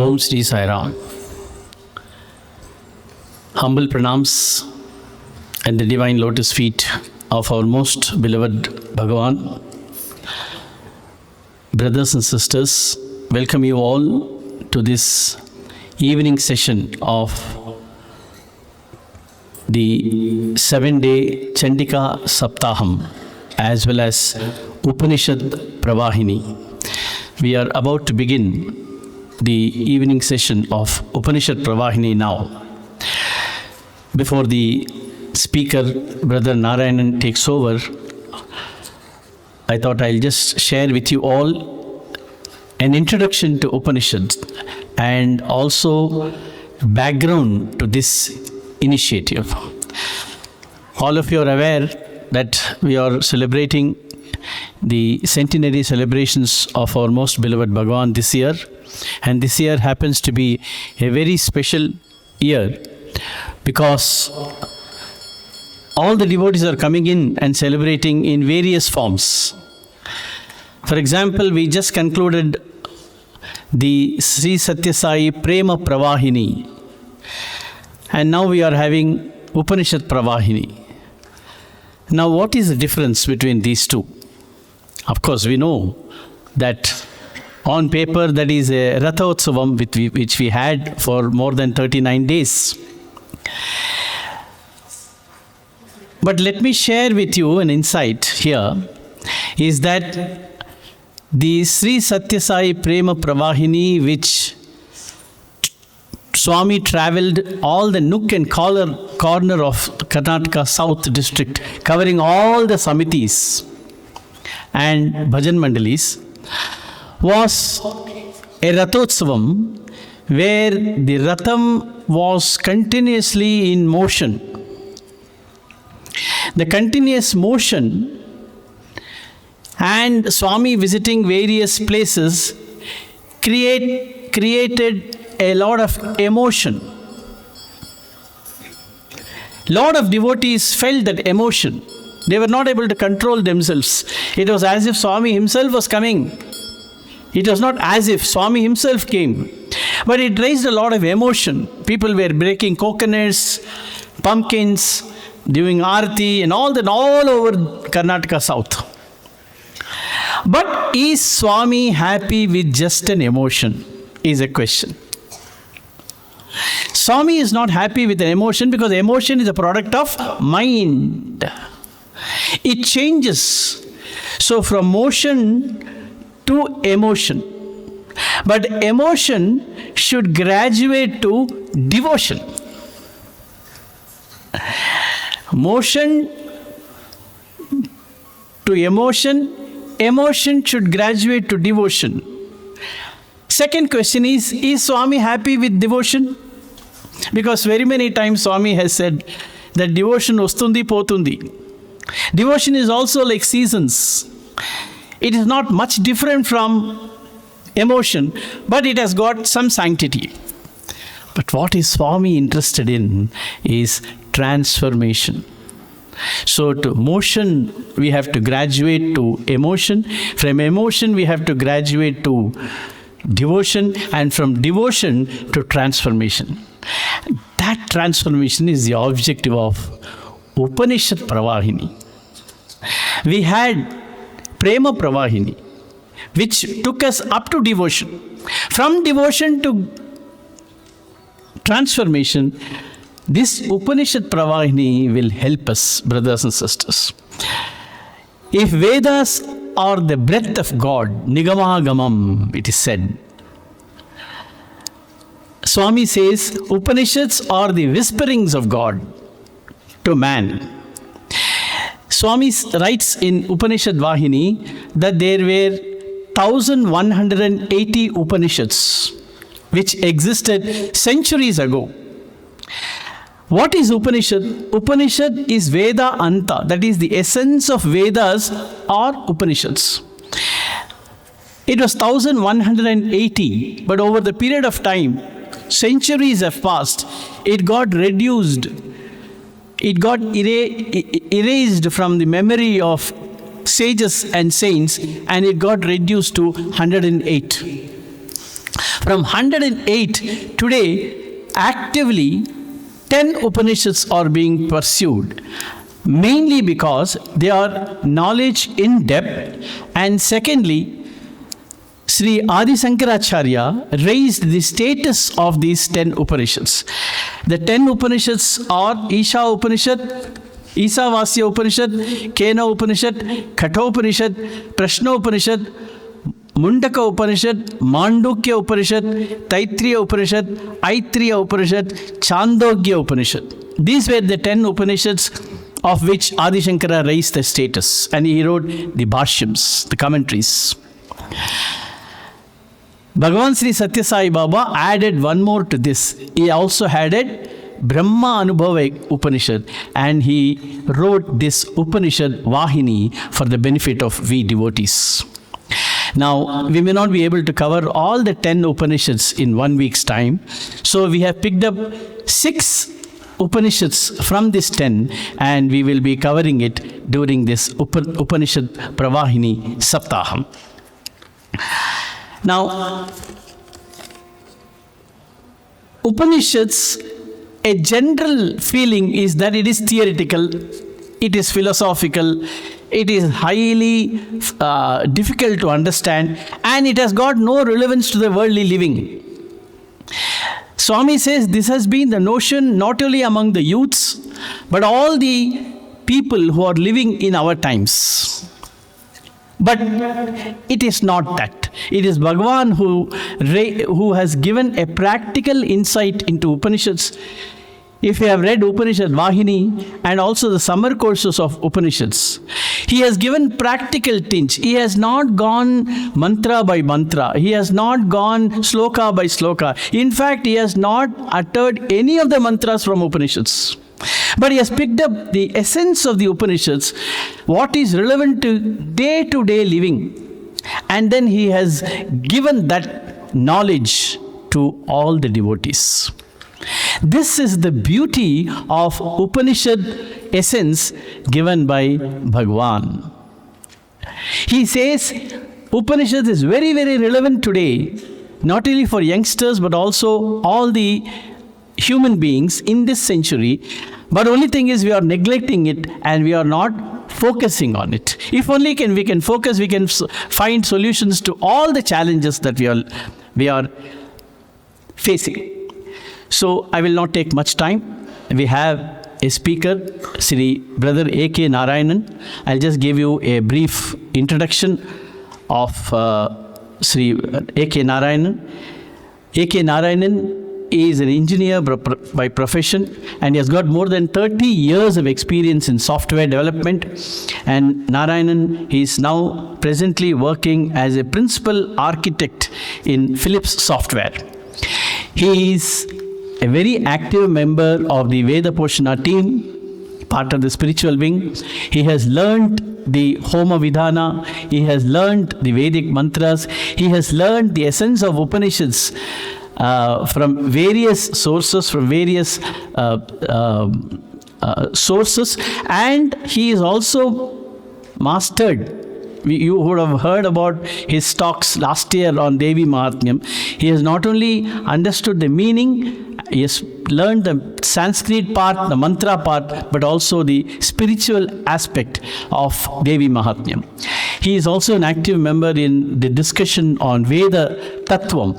Om Sri Sai Ram. Humble pranams at the divine lotus feet of our most beloved Bhagawan. Brothers and sisters, welcome you all to this evening session of the 7-day Chandika Saptaham as well as Upanishad Pravahini. We are about to begin the evening session of Upanishad Pravahini now. Before the speaker, Brother Narayanan, takes over, I thought I'll just share with you all an introduction to Upanishads and also background to this initiative. All of you are aware that we are celebrating the centenary celebrations of our most beloved Bhagawan this year, and this year happens to be a very special year because all the devotees are coming in and celebrating in various forms. For example, we just concluded the Sri Sathya Sai Prema Pravahini, and now we are having Upanishad Pravahini. Now, what is the difference between these two? Of course, we know that on paper that is a Rathotsavam which we had for more than 39 days. But let me share with you an insight here, is that the Sri Sathya Sai Prema Pravahini, which Swami travelled all the nook and corner of Karnataka South District, covering all the samitis and bhajan mandalis, was a Rathotsavam where the Ratham was continuously in motion. The continuous motion and Swami visiting various places created a lot of emotion. Lot of devotees felt that emotion. They were not able to control themselves. It was as if Swami himself was coming. It was not as if Swami himself came. But it raised a lot of emotion. People were breaking coconuts, pumpkins, doing arati and all that all over Karnataka South. But is Swami happy with just an emotion? Is a question. Swami is not happy with an emotion because emotion is a product of mind. It changes. So from motion to emotion. But emotion should graduate to devotion. Motion to emotion, emotion should graduate to devotion. Second question is Swami happy with devotion? Because very many times Swami has said that devotion ostundi potundi. Devotion is also like seasons. It is not much different from emotion, but it has got some sanctity. But what is Swami interested in is transformation. So to motion, we have to graduate to emotion. From emotion, we have to graduate to devotion. And from devotion to transformation. That transformation is the objective of Upanishad Pravahini. We had Prema Pravahini, which took us up to devotion. From devotion to transformation, this Upanishad Pravahini will help us, brothers and sisters. If Vedas are the breath of God, Nigamagamam, it is said. Swami says, Upanishads are the whisperings of God to man. Swami writes in Upanishad Vahini that there were 1180 Upanishads which existed centuries ago. What is Upanishad? Upanishad is Veda Anta, that is the essence of Vedas or Upanishads. It was 1180, but over the period of time, centuries have passed, it got reduced. It got erased from the memory of sages and saints, and it got reduced to 108. From 108, today, actively, 10 Upanishads are being pursued. Mainly because they are knowledge in depth, and secondly, Sri Adi Shankaracharya raised the status of these 10 Upanishads. The 10 Upanishads are Isha Upanishad, Ishavasya Upanishad, Kena Upanishad, Kathopanishad, Prashna Upanishad, Mundaka Upanishad, Mandukya Upanishad, Taittiriya Upanishad, Aittiriya Upanishad, Chandogya Upanishad. These were the 10 Upanishads of which Adi Shankara raised the status, and he wrote the bhashyams, the commentaries. Bhagawan Sri Sathya Sai Baba added one more to this. He also added Brahma Anubhava Upanishad, and he wrote this Upanishad Pravahini for the benefit of we devotees. Now, we may not be able to cover all the 10 Upanishads in 1 week's time, so we have picked up 6 Upanishads from this 10, and we will be covering it during this Upanishad Pravahini Saptaham. Now, Upanishads, a general feeling is that it is theoretical, it is philosophical, it is highly difficult to understand, and it has got no relevance to the worldly living. Swami says this has been the notion not only among the youths, but all the people who are living in our times. But it is not that. It is Bhagawan who has given a practical insight into Upanishads. If you have read Upanishad Pravahini and also the summer courses of Upanishads, he has given practical tinge. He has not gone mantra by mantra. He has not gone sloka by sloka. In fact, he has not uttered any of the mantras from Upanishads. But he has picked up the essence of the Upanishads, what is relevant to day-to-day living. And then he has given that knowledge to all the devotees. This is the beauty of Upanishad essence given by Bhagawan. He says Upanishad is very, very relevant today, not only for youngsters but also all the human beings in this century. But only thing is we are neglecting it and we are not focusing on it. If only we can focus, we can find solutions to all the challenges that we are facing. So I will not take much time. We have a speaker, Sri Brother A.K. Narayanan. I'll just give you a brief introduction of Sri A.K. Narayanan. A.K. Narayanan is an engineer by profession, and he has got more than 30 years of experience in software development. And Narayanan is now presently working as a principal architect in Philips Software. He is a very active member of the Veda Poshana team, part of the spiritual wing. He has learned the Homa Vidhana, he has learned the Vedic mantras, he has learned the essence of Upanishads from various sources, sources, and he is also mastered. You would have heard about his talks last year on Devi Mahatmyam. He has not only understood the meaning, he has learned the Sanskrit part, the mantra part, but also the spiritual aspect of Devi Mahatmyam. He is also an active member in the discussion on Veda Tattvam,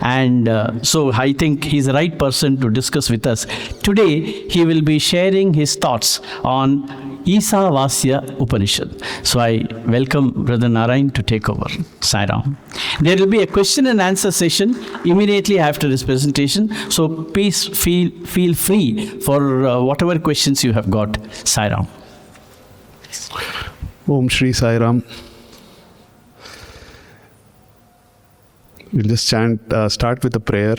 and so I think he is the right person to discuss with us. Today, he will be sharing his thoughts on Ishavasya Upanishad. So I welcome Brother Narayan to take over. Sai Ram. There will be a question and answer session immediately after this presentation. So please feel free for whatever questions you have got. Sai Ram. Om Shri Sai Ram. We'll just start with a prayer.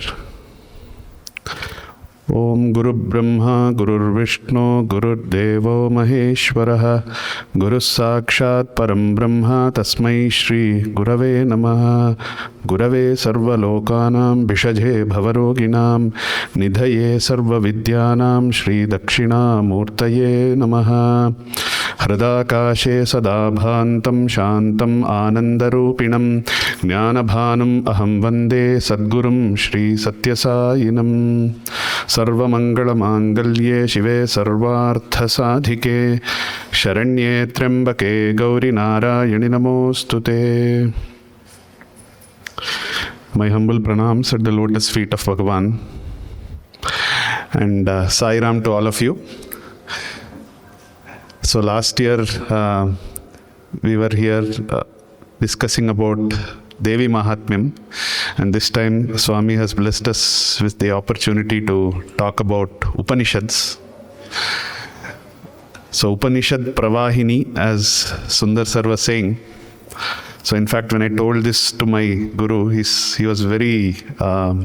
Om Guru Brahma Guru Vishnu Guru Devo Maheshwaraha Guru Sakshat Param Brahma Tasmai Shri Gurave Namaha Gurave Sarva Lokanam Bishaje Bhavaroginam Nidhaye Sarva Vidyanam Shri Dakshina Murtaye Namaha हृदाकाशे सदा भान्तं शान्तं आनन्दरूपिणं ज्ञानभानुम् अहं वन्दे सद्गुरुं श्री सत्यसायिनं सर्वमङ्गलमाङ्गल्ये शिवे सर्वार्थसाधिके शरण्ये त्र्यम्बके गौरि नारायणि नमोऽस्तुते. My humble pranams at the lotus feet of Bhagawan, and Sai Ram to all of you. So last year we were here discussing about Devi Mahatmyam, and this time Swami has blessed us with the opportunity to talk about Upanishads. So Upanishad Pravahini, as Sundar Sir was saying. So in fact, when I told this to my guru, he was very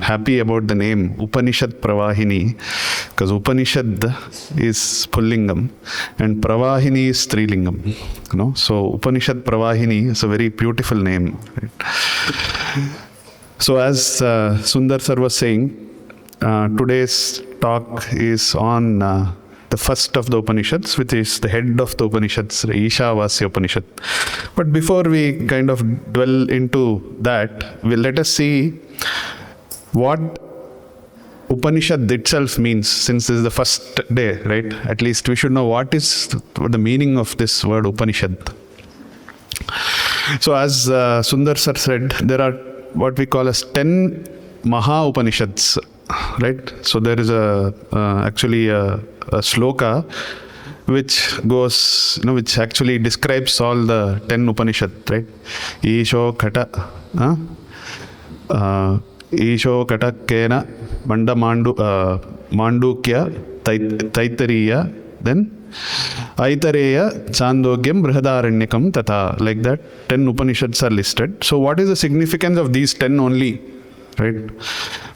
happy about the name Upanishad Pravahini, because Upanishad is Pullingam and Pravahini is Strilingam. You know, so Upanishad Pravahini is a very beautiful name. Right? So as Sundar Sir was saying, today's talk is on the first of the Upanishads, which is the head of the Upanishads, the Ishavasya Upanishad. But before we kind of dwell into that, let us see what Upanishad itself means, since this is the first day, right? At least we should know what is the meaning of this word Upanishad. So as Sundar Sir said, there are what we call as 10 Maha Upanishads, right? So there is actually a sloka which goes, which actually describes all the 10 Upanishads, right? Isho kata, Isho kata kena, Manda Mandukya, Taittariya, then Aitareya, Chandogyam, Brihadaranyakam, Tata. Like that, 10 Upanishads are listed. So what is the significance of these 10 only? Right?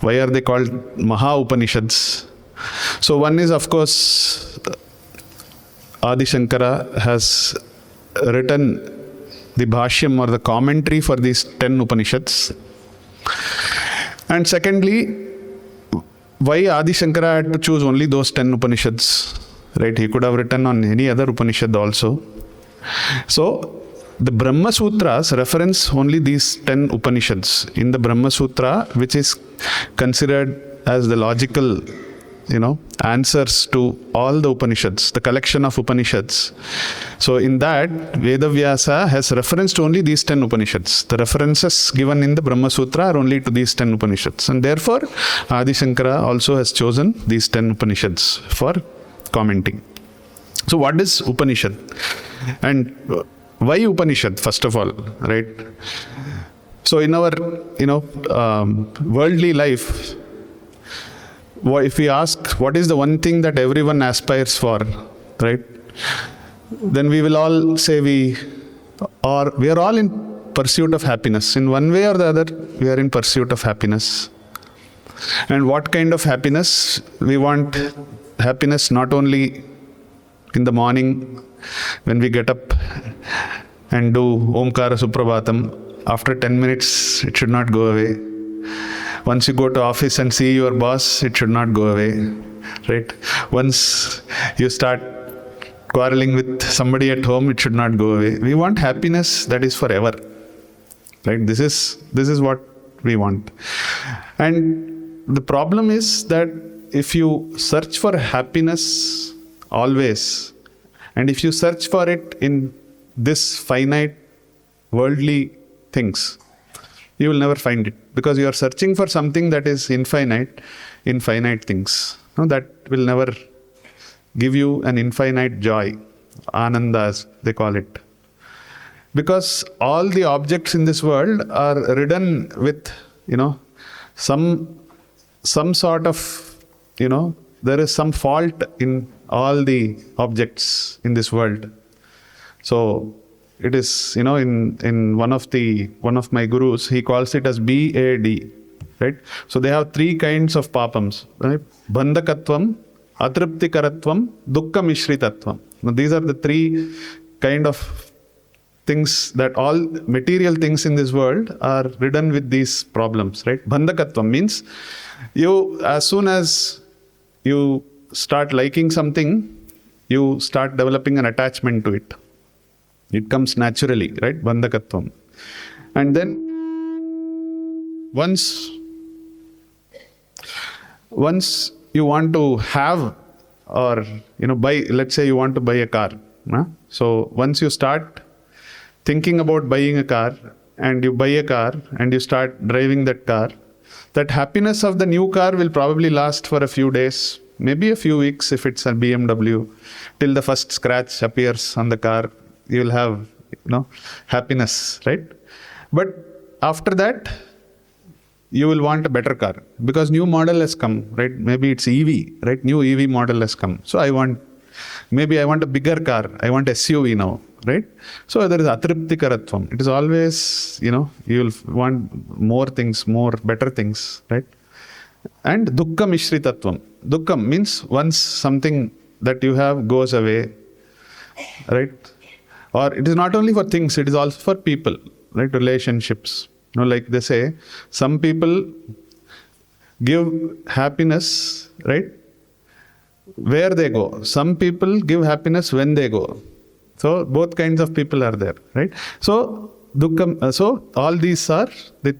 Why are they called Maha Upanishads? So one is, of course, Adi Shankara has written the Bhashyam or the commentary for these 10 Upanishads. And secondly, why Adi Shankara had to choose only those 10 Upanishads? Right? He could have written on any other Upanishad also. So the Brahma Sutras reference only these 10 Upanishads. In the Brahma Sutra, which is considered as the logical, answers to all the Upanishads, the collection of Upanishads. So in that, Vedavyasa has referenced only these 10 Upanishads. The references given in the Brahma Sutra are only to these 10 Upanishads. And therefore, Adi Shankara also has chosen these 10 Upanishads for commenting. So what is Upanishad? And why Upanishad, first of all, right? So in our, worldly life, if we ask what is the one thing that everyone aspires for, right? Then we will all say we are all in pursuit of happiness. In one way or the other, we are in pursuit of happiness. And what kind of happiness? We want happiness not only in the morning when we get up and do Omkara Suprabhatam. After 10 minutes, it should not go away. Once you go to office and see your boss, it should not go away, right? Once you start quarreling with somebody at home, it should not go away. We want happiness that is forever, right? This is what we want. And the problem is that if you search for happiness always, and if you search for it in this finite worldly things, you will never find it, because you are searching for something that is infinite things. That will never give you an infinite joy, ananda as they call it. Because all the objects in this world are ridden with, some sort of, there is some fault in all the objects in this world. So it is, in one of my gurus, he calls it as BAD, right? So they have 3 kinds of papams, right? Bandhakatvam, Atriptikaratvam, Dukkha Mishritatvam. Now these are the 3 kind of things that all material things in this world are ridden with these problems, right? Bandhakatvam means as soon as you start liking something, you start developing an attachment to it. It comes naturally, right? Bandhakatvam. And then once you want to have or buy, let's say you want to buy a car. So once you start thinking about buying a car and you buy a car and you start driving that car, that happiness of the new car will probably last for a few days, maybe a few weeks if it's a BMW, till the first scratch appears on the car. You will have happiness, right? But after that, you will want a better car because new model has come, right? Maybe it's EV, right? New EV model has come. So I want a bigger car. I want SUV now, right? So there is atriptikaratvam. It is always, you will want more things, more better things, right? And dukkha mishritatvam. Dukkham means once something that you have goes away, right? Or it is not only for things, it is also for people, right? Relationships. Like they say, some people give happiness, right, where they go. Some people give happiness when they go. So both kinds of people are there, right? So dukkha, so all these are the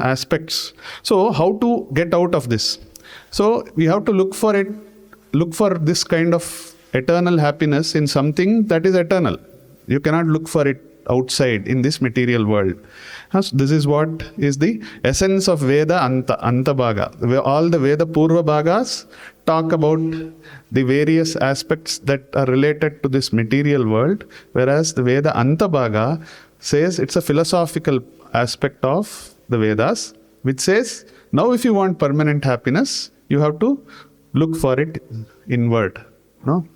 aspects. So how to get out of this? So we have to look for this kind of eternal happiness in something that is eternal. You cannot look for it outside in this material world. So this is what is the essence of Veda Anta Bhaga. All the Veda Purva Bhagas talk about the various aspects that are related to this material world, whereas the Veda Anta Bhaga says it's a philosophical aspect of the Vedas, which says, now if you want permanent happiness, you have to look for it inward.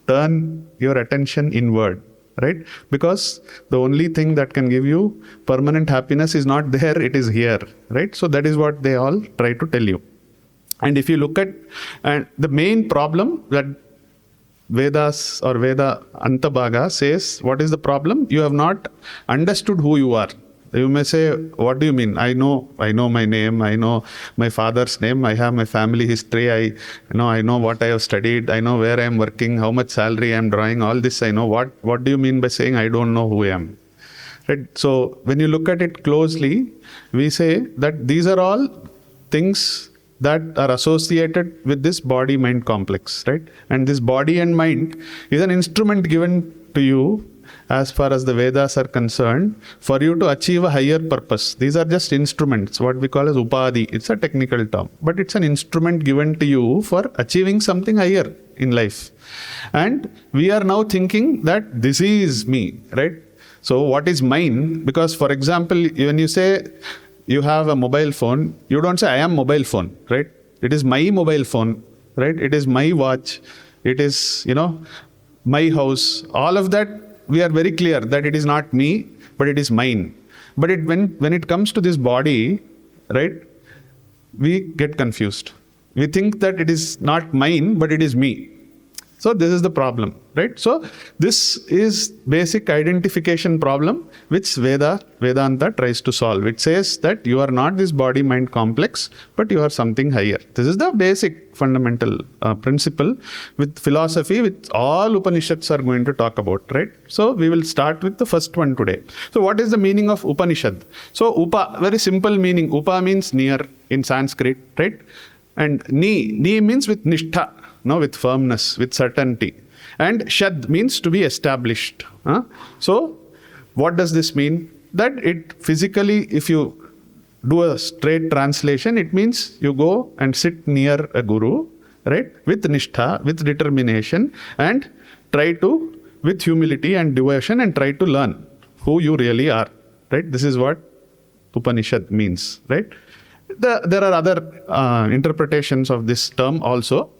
Turn your attention inward. Right? Because the only thing that can give you permanent happiness is not there, it is here. Right? So that is what they all try to tell you. And if you look at the main problem that Vedas or Veda Antabhaga says, what is the problem? You have not understood who you are. You may say, what do you mean? I know my name, I know my father's name, I have my family history, I know what I have studied, I know where I am working, how much salary I am drawing, all this I know. What do you mean by saying I don't know who I am? Right? So when you look at it closely, we say that these are all things that are associated with this body-mind complex, right? And this body and mind is an instrument given to you as far as the Vedas are concerned, for you to achieve a higher purpose. These are just instruments, what we call as upadhi. It's a technical term, but it's an instrument given to you for achieving something higher in life. And we are now thinking that this is me, right? So what is mine? Because for example, when you say you have a mobile phone, you don't say I am mobile phone, right? It is my mobile phone, right? It is my watch. It is, my house. All of that, we are very clear that it is not me, but it is mine. But when it comes to this body, right, we get confused. We think that it is not mine, but it is me. So this is the problem, right? So this is basic identification problem which Vedanta tries to solve. It says that you are not this body-mind complex, but you are something higher. This is the basic fundamental principle with philosophy, which all Upanishads are going to talk about, right? So we will start with the first one today. So what is the meaning of Upanishad? So Upa, very simple meaning. Upa means near in Sanskrit, right? And Ni means with nishtha. With firmness, with certainty. And Shad means to be established. So, what does this mean? That it physically, if you do a straight translation, it means you go and sit near a guru, right? With nishtha, with determination, and try to, with humility and devotion, and try to learn who you really are, right? This is what Upanishad means, right? There are other interpretations of this term also.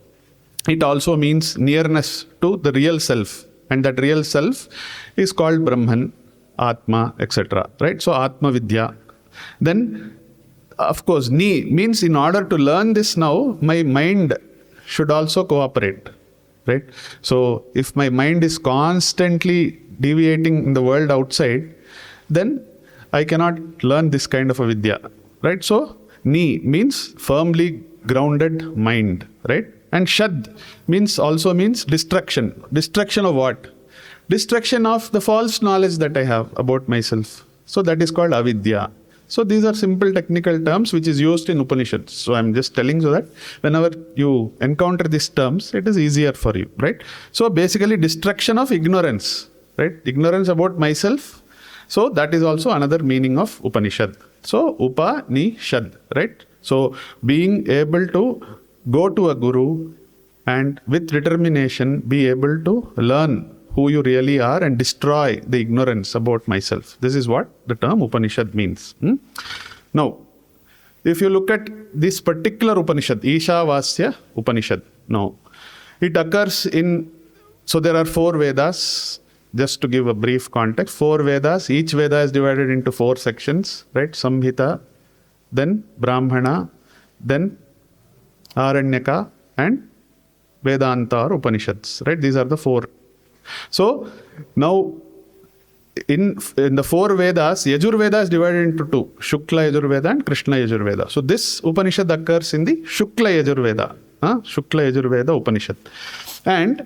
It also means nearness to the real self, and that real self is called Brahman, Atma, etc. Right? So Atma Vidya. Then, of course, Ni means in order to learn this now, my mind should also cooperate. Right? So if my mind is constantly deviating in the world outside, then I cannot learn this kind of a Vidya. Right? So Ni means firmly grounded mind. Right? And shad also means destruction. Destruction of what? Destruction of the false knowledge that I have about myself. So that is called avidya. So these are simple technical terms which is used in Upanishads. So I'm just telling so that whenever you encounter these terms, it is easier for you, right? So basically destruction of ignorance, right? Ignorance about myself. So that is also another meaning of Upanishad. So Upanishad, right? So being able to go to a guru and with determination be able to learn who you really are and destroy the ignorance about myself. This is what the term Upanishad means. Now, if you look at this particular Upanishad, Ishavasya Upanishad, now it occurs in, so there are 4 Vedas, just to give a brief context, 4 Vedas, each Veda is divided into 4 sections, right? Samhita, then Brahmana, then Aranyaka and Vedanta or Upanishads, right? These are the 4. So now in the 4 Vedas, Yajurveda is divided into 2, Shukla Yajurveda and Krishna Yajurveda. So this Upanishad occurs in the Shukla Yajurveda, Shukla Yajurveda Upanishad. And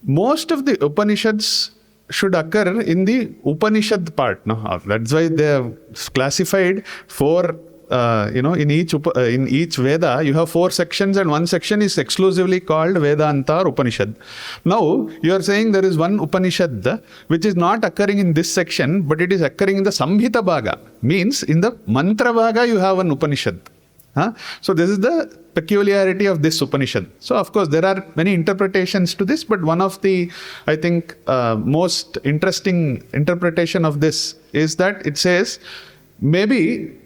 most of the Upanishads should occur in the Upanishad part. No? That's why they have classified 4 in each Veda, you have 4 sections and one section is exclusively called Vedanta or Upanishad. Now, you are saying there is one Upanishad which is not occurring in this section, but it is occurring in the Samhita Bhaga. Means in the Mantra Bhaga, you have an Upanishad. So this is the peculiarity of this Upanishad. So of course, there are many interpretations to this, but one of the, I think, most interesting interpretation of this is that it says, maybe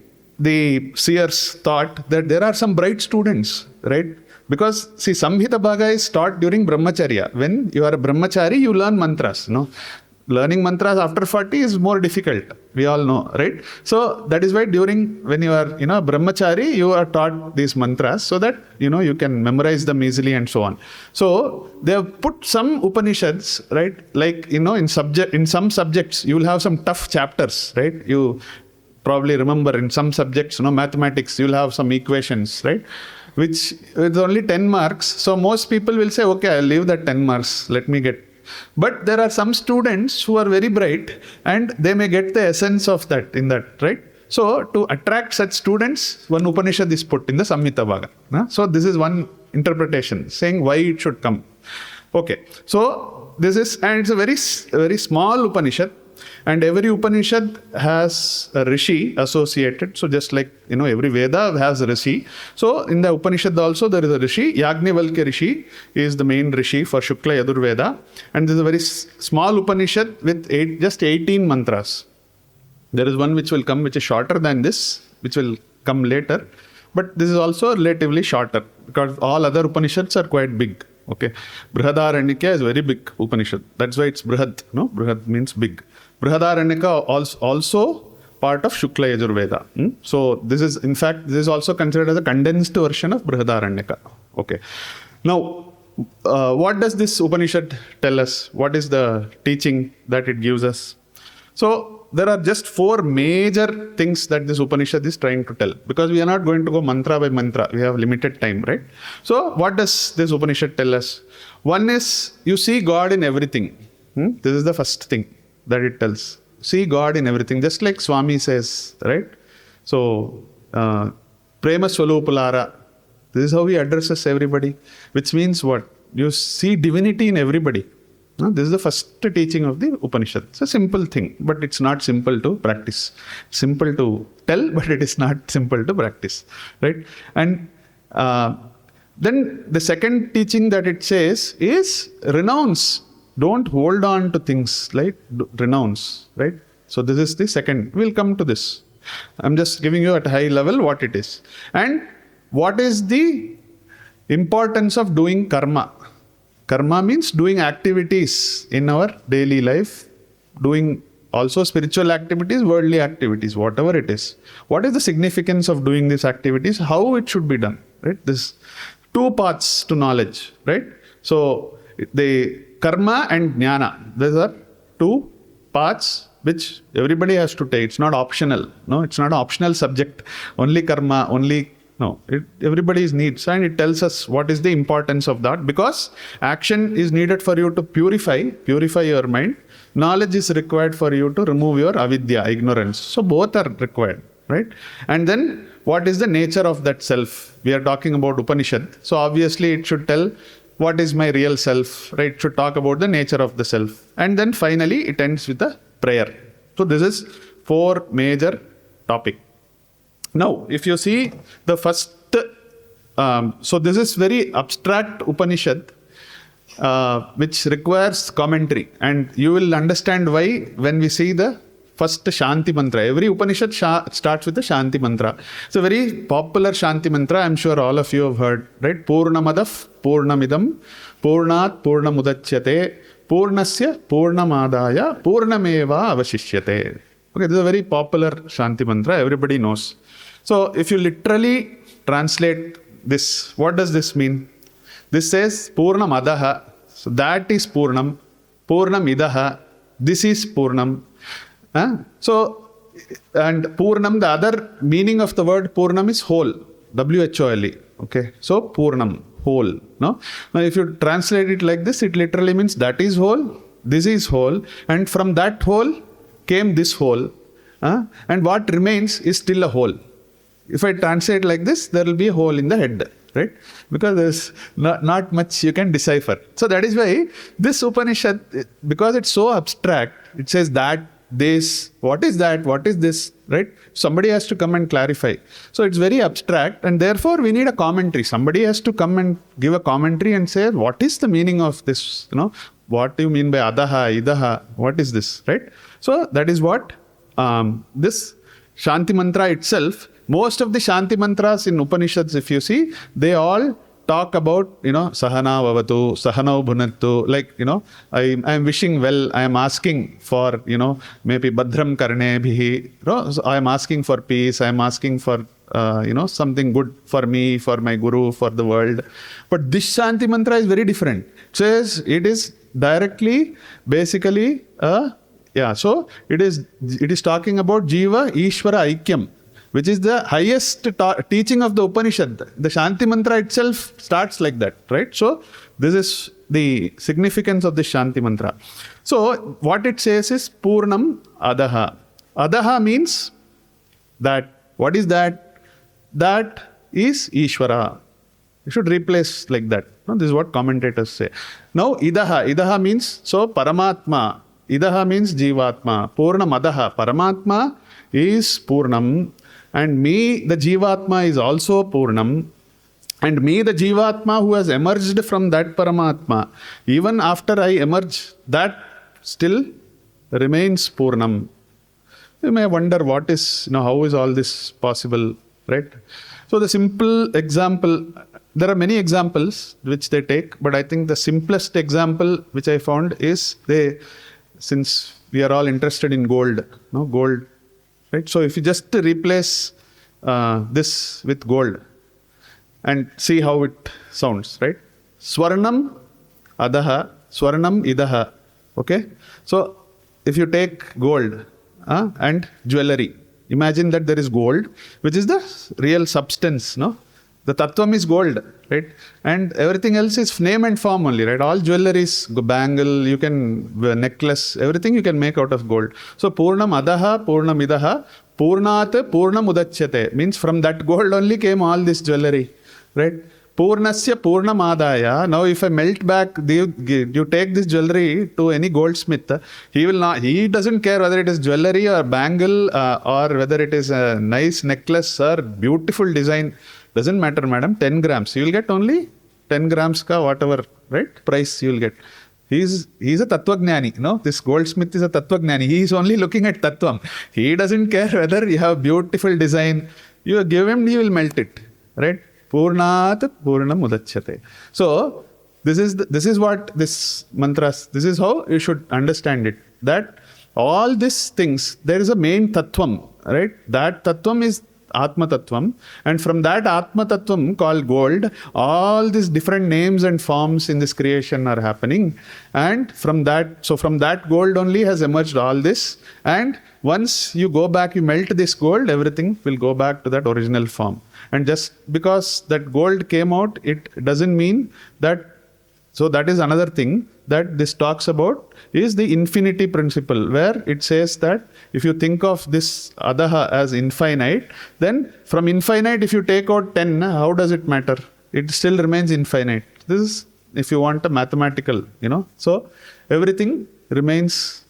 the seers thought that there are some bright students, right? Because see, Samhita Bhaga is taught during Brahmacharya. When you are a Brahmachari, you learn mantras. No? Learning mantras after 40 is more difficult. We all know, right? So that is why when you are, Brahmachari, you are taught these mantras so that, you can memorize them easily and so on. So they have put some Upanishads, right? Like, in some subjects, you will have some tough chapters, right? You probably remember in some subjects, mathematics, you'll have some equations, right? Which is only 10 marks. So most people will say, okay, I'll leave that 10 marks. Let me get. But there are some students who are very bright and they may get the essence of that in that, right? So to attract such students, one Upanishad is put in the Samhita Bhaga. So this is one interpretation saying why it should come. Okay. So this is, and it's a very, very small Upanishad. And every Upanishad has a Rishi associated. So just like, every Veda has a Rishi. So in the Upanishad also there is a Rishi. Yajnavalkya Rishi is the main Rishi for Shukla Yajurveda. And this is a very small Upanishad with just 18 mantras. There is one which will come which is shorter than this, which will come later. But this is also relatively shorter because all other Upanishads are quite big. Okay. Brihadaranyaka is very big Upanishad. That's why it's Brihad. Brihad means big. Brihadaranyaka also part of Shukla Yajurveda. So this is also considered as a condensed version of Brihadaranyaka. Okay. Now, what does this Upanishad tell us? What is the teaching that it gives us? So there are just 4 major things that this Upanishad is trying to tell, because we are not going to go mantra by mantra. We have limited time, right? So what does this Upanishad tell us? One is you see God in everything. This is the first thing that it tells. See God in everything, just like Swami says, right? So, Prema Swalupulara, this is how he addresses everybody, which means what? You see divinity in everybody. This is the first teaching of the Upanishad. It's a simple thing, but it's not simple to practice. Simple to tell, but it is not simple to practice, right? And then the second teaching that it says is renounce. Don't hold on to things, like renounce, right? So this is the second. We'll come to this. I'm just giving you at a high level what it is. And what is the importance of doing karma? Karma means doing activities in our daily life, doing also spiritual activities, worldly activities, whatever it is. What is the significance of doing these activities? How it should be done, right? This 2 paths to knowledge, right? So the karma and jnana, these are 2 paths which everybody has to take. It's not optional. No, it's not an optional subject. Only karma, only No, everybody's needs, and it tells us what is the importance of that, because action is needed for you to purify your mind. Knowledge is required for you to remove your avidya, ignorance. So both are required, right? And then what is the nature of that self? We are talking about Upanishad. So obviously it should tell what is my real self, right? It should talk about the nature of the self. And then finally it ends with a prayer. So this is 4 major topic. Now, if you see the first, so this is very abstract Upanishad, which requires commentary, and you will understand why when we see the first Shanti mantra. Every Upanishad starts with the Shanti mantra. It's a very popular Shanti mantra. I'm sure all of you have heard, right? Purnamadav Purnamidam Purnat Purnamudachyate Purnasya Purnamadaya Purnameva Avashishyate. Okay, this is a very popular Shanti mantra. Everybody knows. So if you literally translate this, what does this mean? This says Purnam Adaha. So that is Purnam. Purnam Idaha. This is Purnam. So, and Purnam, the other meaning of the word Purnam is whole. W-H-O-L-E. Okay. So Purnam, whole. No? Now if you translate it like this, it literally means that is whole, this is whole, and from that whole came this whole. And what remains is still a whole. If I translate like this, there will be a hole in the head, right? Because there's not much you can decipher. So that is why this Upanishad, because it's so abstract, it says that, this, what is that, what is this, right? Somebody has to come and clarify. So it's very abstract, and therefore we need a commentary. Somebody has to come and give a commentary and say, what is the meaning of this? What do you mean by Adaha, Idaha? What is this, right? So that is what this Shanti mantra itself. Most of the Shanti mantras in Upanishads, if you see, they all talk about, Sahana Vavatu, Sahanau Bhunattu, like, I am wishing well, I am asking for, maybe Badram Karne Bhihi, so I am asking for peace, I am asking for, something good for me, for my Guru, for the world. But this Shanti mantra is very different. It says it is directly, basically, so it is talking about Jiva Ishvara Aikyam, which is the highest teaching of the Upanishad. The Shanti mantra itself starts like that, right? So this is the significance of the Shanti mantra. So what it says is Purnam Adaha. Adaha means that. What is that? That is Ishvara. You should replace like that. No, this is what commentators say. Now Idaha. Idaha means, so Paramatma. Idaha means Jivatma. Purnam Adaha. Paramatma is Purnam. And me, the Jivatma, is also Purnam. And me, the Jivatma, who has emerged from that Paramatma, even after I emerge, that still remains Purnam. You may wonder what is, how is all this possible, right? So the simple example, there are many examples which they take, but I think the simplest example which I found is since we are all interested in gold, gold. Right? So if you just replace this with gold and see how it sounds, right? Swarnam Adaha, Swarnam Idaha. Okay? So if you take gold and jewelry, imagine that there is gold, which is the real substance, The Tattvam is gold, right? And everything else is name and form only, right? All jewelry is bangle, you can, necklace, everything you can make out of gold. So Purnam Adaha, Purnam Idaha, Purnat Purnam Udachyate, means from that gold only came all this jewelry, right? Purnasya Purnamadaya. Now if I melt back, you take this jewelry to any goldsmith, he doesn't care whether it is jewelry or bangle or whether it is a nice necklace or beautiful design. Doesn't matter, madam, 10 grams. You will get only 10 grams ka whatever, right, price you will get. He's a Tattvajnani, This goldsmith is a Tattvajnani. He is only looking at Tattvam. He doesn't care whether you have beautiful design. You give him, he will melt it, right? Purnat Purnam Udachyate. So this is what this mantras, this is how you should understand it. That all these things, there is a main Tattvam, right? That Tattvam is Atma Tattvam. And from that Atma Tattvam called gold, all these different names and forms in this creation are happening. And from that gold only has emerged all this. And once you go back, you melt this gold, everything will go back to that original form. And just because that gold came out, it doesn't mean that. So that is another thing that this talks about, is the infinity principle, where it says that if you think of this adaha as infinite, then from infinite, if you take out 10, how does it matter? It still remains infinite. This is, if you want a mathematical, so everything remains.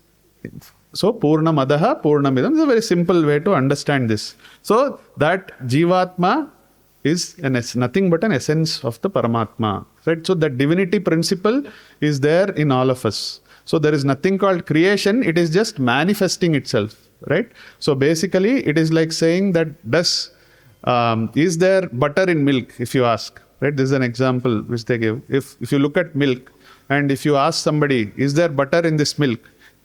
So Purnam adaha, Purnamidam is a very simple way to understand this. So that Jivatma is nothing but an essence of the Paramatma. Right? So that divinity principle is there in all of us. So there is nothing called creation, it is just manifesting itself. Right? So basically it is like saying that is there butter in milk, if you ask. Right? This is an example which they give. If you look at milk and if you ask somebody, is there butter in this milk?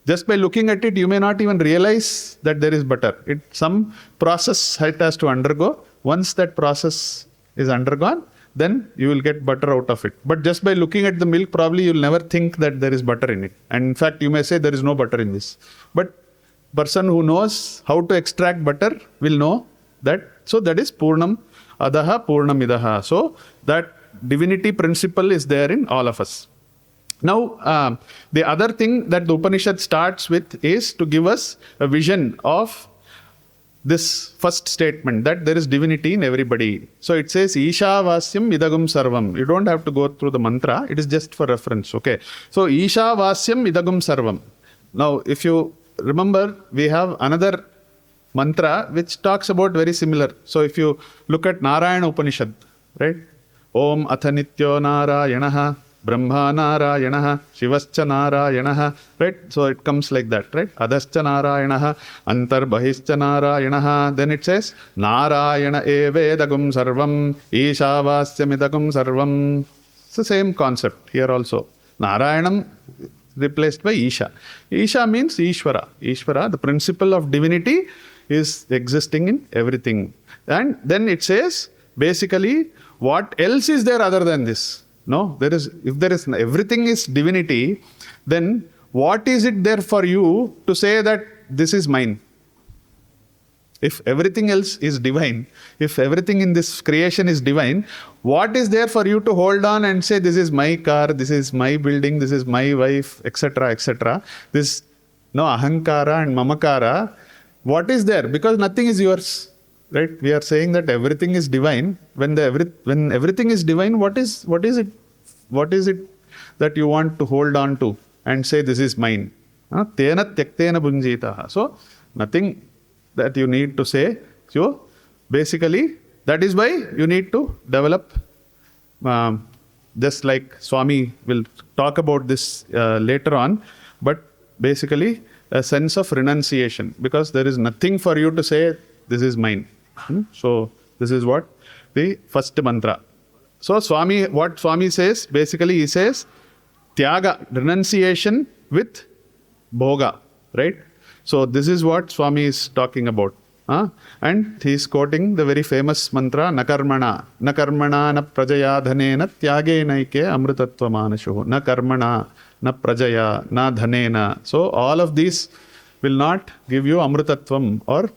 Just by looking at it, you may not even realize that there is butter. Some process it has to undergo. Once that process is undergone, then you will get butter out of it. But just by looking at the milk, probably you'll never think that there is butter in it. And in fact, you may say there is no butter in this. But person who knows how to extract butter will know that. So that is Purnam Adaha Purnam Idaha. So that divinity principle is there in all of us. Now, the other thing that the Upanishad starts with is to give us a vision of this first statement, that there is divinity in everybody. So it says, Ishavasyam idagum sarvam. You don't have to go through the mantra, it is just for reference. Okay. So Ishavasyam idagum sarvam. Now, if you remember, we have another mantra which talks about very similar. So if you look at Narayana Upanishad, right? Om athanityo narayanaha. Brahma Narayanaha, Shivascha Narayanaha, right? So it comes like that, right? Adascha Narayanaha, Antar Bahischa Narayanaha. Then it says, Narayana evedagum sarvam, Ishavasyamidagum sarvam. It's the same concept here also. Narayanam replaced by Isha. Isha means Ishvara. Ishvara, the principle of divinity, is existing in everything. And then it says, basically, what else is there other than this? No, if everything is divinity, then what is it there for you to say that this is mine? If everything else is divine, if everything in this creation is divine, what is there for you to hold on and say, this is my car, this is my building, this is my wife, etc., etc. This, ahankara and mamakara, what is there? Because nothing is yours. Right? We are saying that everything is divine. When everything is divine, what is it? What is it that you want to hold on to and say this is mine? Tena tyaktena bunjitaha. So nothing that you need to say. So basically, that is why you need to develop. Just like Swami will talk about this later on, but basically a sense of renunciation, because there is nothing for you to say this is mine. So this is what the first mantra. So what Swami says, basically he says, Tyaga, renunciation with Bhoga, right? So this is what Swami is talking about. And he is quoting the very famous mantra, Nakarmana. Nakarmana na prajaya dhanena tyage naike amrutatva manashuhu. Nakarmana na prajaya na dhanena. So all of these will not give you amrutatvam or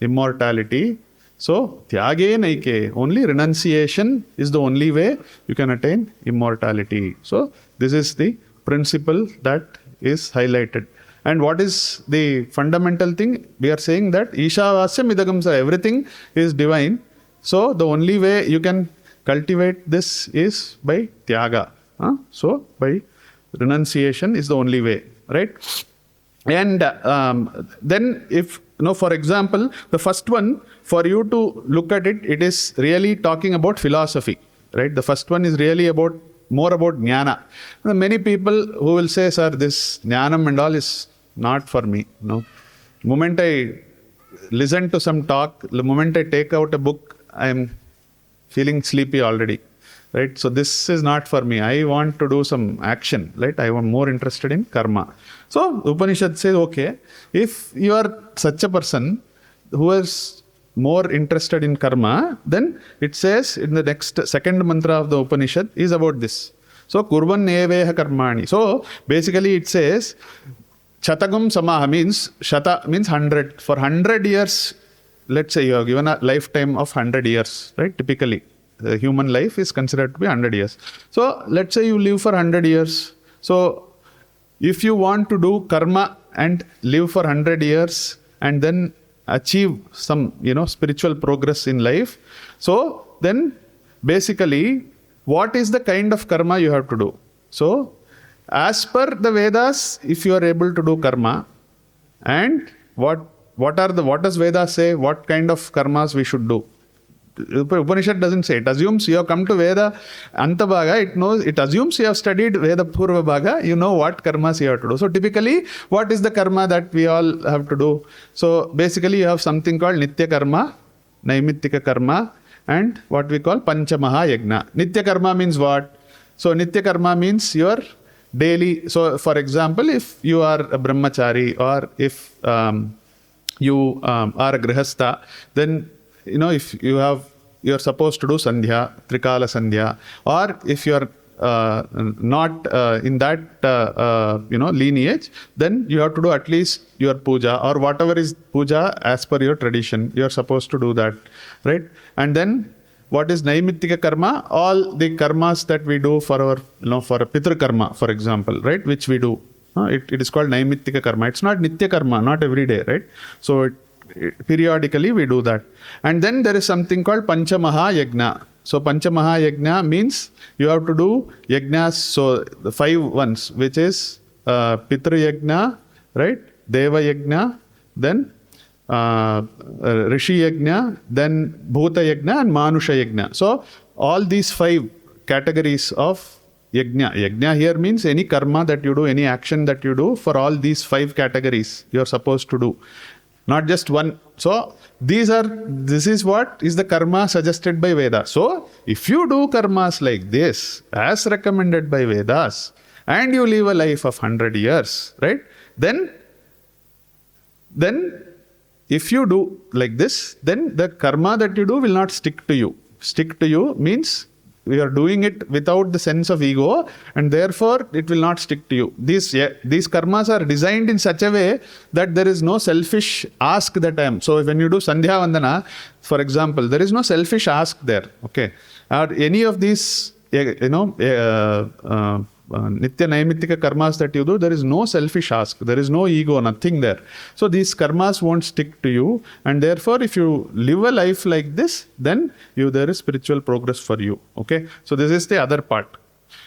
immortality. So, tyage naike, only renunciation is the only way you can attain immortality. So, this is the principle that is highlighted. And what is the fundamental thing? We are saying that Ishavasya midagam, everything is divine. So, the only way you can cultivate this is by tyaga. So, by renunciation is the only way, right? And then if, for example, the first one, for you to look at it, it is really talking about philosophy, right? The first one is really more about Jnana. Many people who will say, sir, this Jnanam and all is not for me. No. The moment I listen to some talk, the moment I take out a book, I am feeling sleepy already. Right? So this is not for me. I want to do some action. Right? I am more interested in karma. So Upanishad says, okay, if you are such a person who is more interested in karma, then it says in the next second mantra of the Upanishad is about this. So, kurvan eveha karmani. So, basically it says, Chatagum samaha means, shata means 100. For 100 years, let's say you are given a lifetime of 100 years, right? Typically, the human life is considered to be 100 years. So, let's say you live for 100 years. So, if you want to do karma and live for 100 years and then achieve some, spiritual progress in life, so then basically, what is the kind of karma you have to do? So, as per the Vedas, if you are able to do karma, and what does Vedas say? What kind of karmas we should do? Upanishad doesn't say. It assumes you have come to Veda Anta Bhaga. It assumes you have studied Veda Purva Bhaga. You know what karmas you have to do. So typically, what is the karma that we all have to do? So basically, you have something called Nitya Karma, Naimittika Karma, and what we call Pancha Maha Yajna. Nitya Karma means what? So Nitya Karma means your daily. So for example, if you are a brahmachari or if you are a grihastha, then if you're supposed to do sandhya, trikala sandhya, or if you're not in that lineage, then you have to do at least your puja or whatever is puja as per your tradition. You're supposed to do that, right? And then what is naimittika karma? All the karmas that we do for our, for a pitru karma, for example, right? Which we do. It is called naimittika karma. It's not nitya karma, not every day, right? So periodically we do that. And then there is something called Pancha Maha Yajna. So Pancha Maha Yajna means you have to do yajnas, so the 5 ones, which is Pitru Yajna, right? Deva Yajna, then Rishi Yajna, then Bhuta Yajna and Manusha Yajna. So all these 5 categories of Yajna. Yajna here means any karma that you do, any action that you do, for all these 5 categories you are supposed to do. Not just one. So this is what is the karma suggested by Veda. So if you do karmas like this, as recommended by Vedas, and you live a life of 100 years, right? Then if you do like this, then the karma that you do will not stick to you. Stick to you means we are doing it without the sense of ego, and therefore it will not stick to you. These karmas are designed in such a way that there is no selfish ask that I am. So when you do Sandhya Vandana, for example, there is no selfish ask there. Okay, or any of these, Nitya Naimittika karmas that you do, there is no selfish ask, there is no ego, nothing there. So these karmas won't stick to you, and therefore if you live a life like this, then there is spiritual progress for you. Okay, so this is the other part.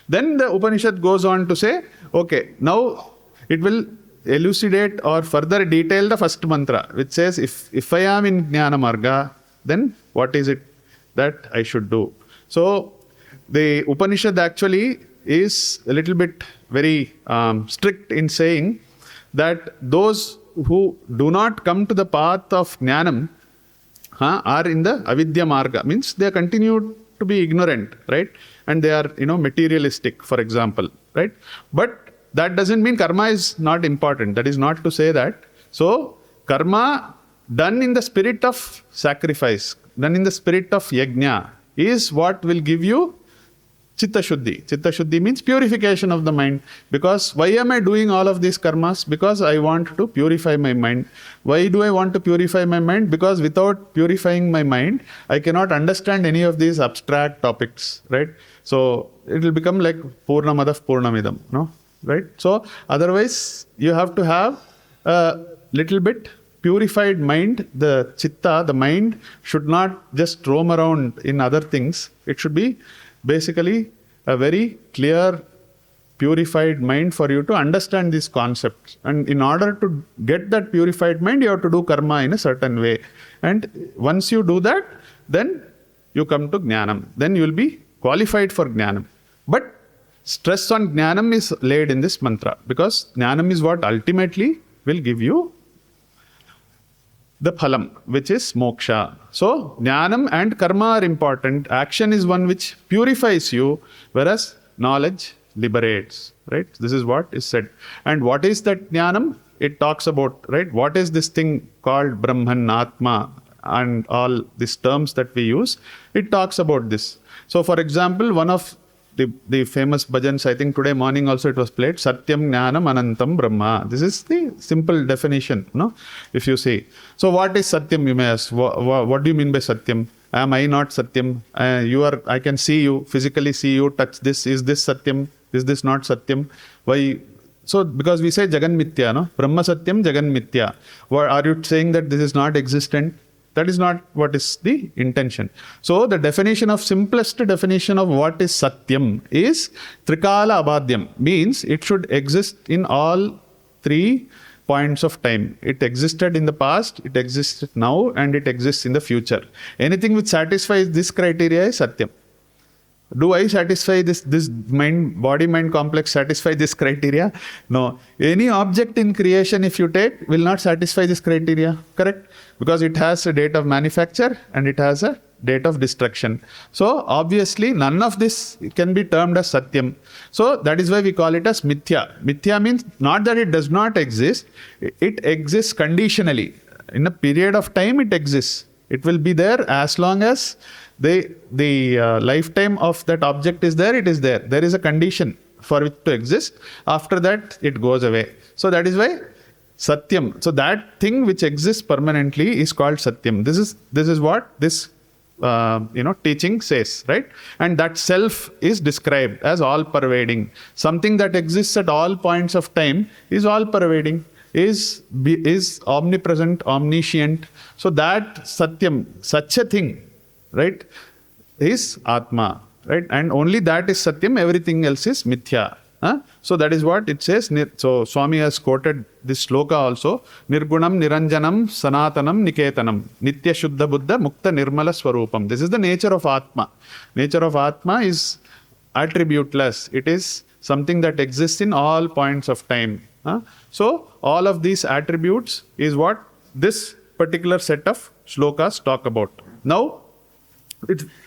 Then the Upanishad goes on to say, okay, now it will elucidate or further detail the first mantra, which says, if I am in Jnana Marga, then what is it that I should do? So the Upanishad actually is a little bit very strict in saying that those who do not come to the path of Jnanam are in the Avidya Marga, means they continue to be ignorant, right? And they are, materialistic, for example, right? But that doesn't mean karma is not important. That is not to say that. So karma done in the spirit of sacrifice, done in the spirit of yajna, is what will give you Chitta Shuddhi. Chitta Shuddhi means purification of the mind. Because why am I doing all of these karmas? Because I want to purify my mind. Why do I want to purify my mind? Because without purifying my mind, I cannot understand any of these abstract topics, right? So it will become like Purnamadav Purnamidam, no? Right? So otherwise, you have to have a little bit purified mind. The chitta, the mind, should not just roam around in other things. It should be basically a very clear, purified mind for you to understand these concepts. And in order to get that purified mind, you have to do karma in a certain way. And once you do that, then you come to Jnanam. Then you will be qualified for Jnanam. But stress on Jnanam is laid in this mantra, because Jnanam is what ultimately will give you the phalam, which is moksha. So, jnanam and karma are important. Action is one which purifies you, whereas knowledge liberates, right? This is what is said. And what is that jnanam? It talks about, right? What is this thing called Brahman, Atma? and all these terms that we use, it talks about this. So for example, one of the famous bhajans, I think today morning also it was played, Satyam Jnanam Anantam Brahma. This is the simple definition, no? If you say. So what is Satyam, you may ask? What do you mean by Satyam? Am I not Satyam? I can see you, physically see you, touch this. Is this Satyam? Is this not Satyam? Why? So because we say Jagan Mithya, no? Brahma Satyam, Jagan Mithya. Are you saying that this is not existent? That is not what is the intention. So the simplest definition of what is Satyam is Trikala Abhadyam. Means it should exist in all 3 points of time. It existed in the past, it exists now, and it exists in the future. Anything which satisfies this criteria is Satyam. Do I satisfy this body-mind complex satisfy this criteria? No. Any object in creation, if you take, will not satisfy this criteria. Correct? Because it has a date of manufacture and it has a date of destruction. So obviously none of this can be termed as Satyam. So that is why we call it as Mithya. Mithya means not that it does not exist. It exists conditionally. In a period of time it exists. It will be there as long as the lifetime of that object is there, it is there. There is a condition for it to exist. After that, it goes away. So that is why Satyam. So that thing which exists permanently is called Satyam. This is what this teaching says, right? And that self is described as all-pervading. Something that exists at all points of time is all-pervading, is omnipresent, omniscient. So that Satyam, such a thing, right, is Atma, right? And only that is Satyam, everything else is Mithya. So that is what it says. So Swami has quoted this sloka also. Nirgunam, Niranjanam, Sanatanam, Niketanam, Nitya Shuddha Buddha, Mukta Nirmala Swarupam. This is the nature of Atma. Nature of Atma is attributeless. It is something that exists in all points of time. So all of these attributes is what this particular set of slokas talk about. Now,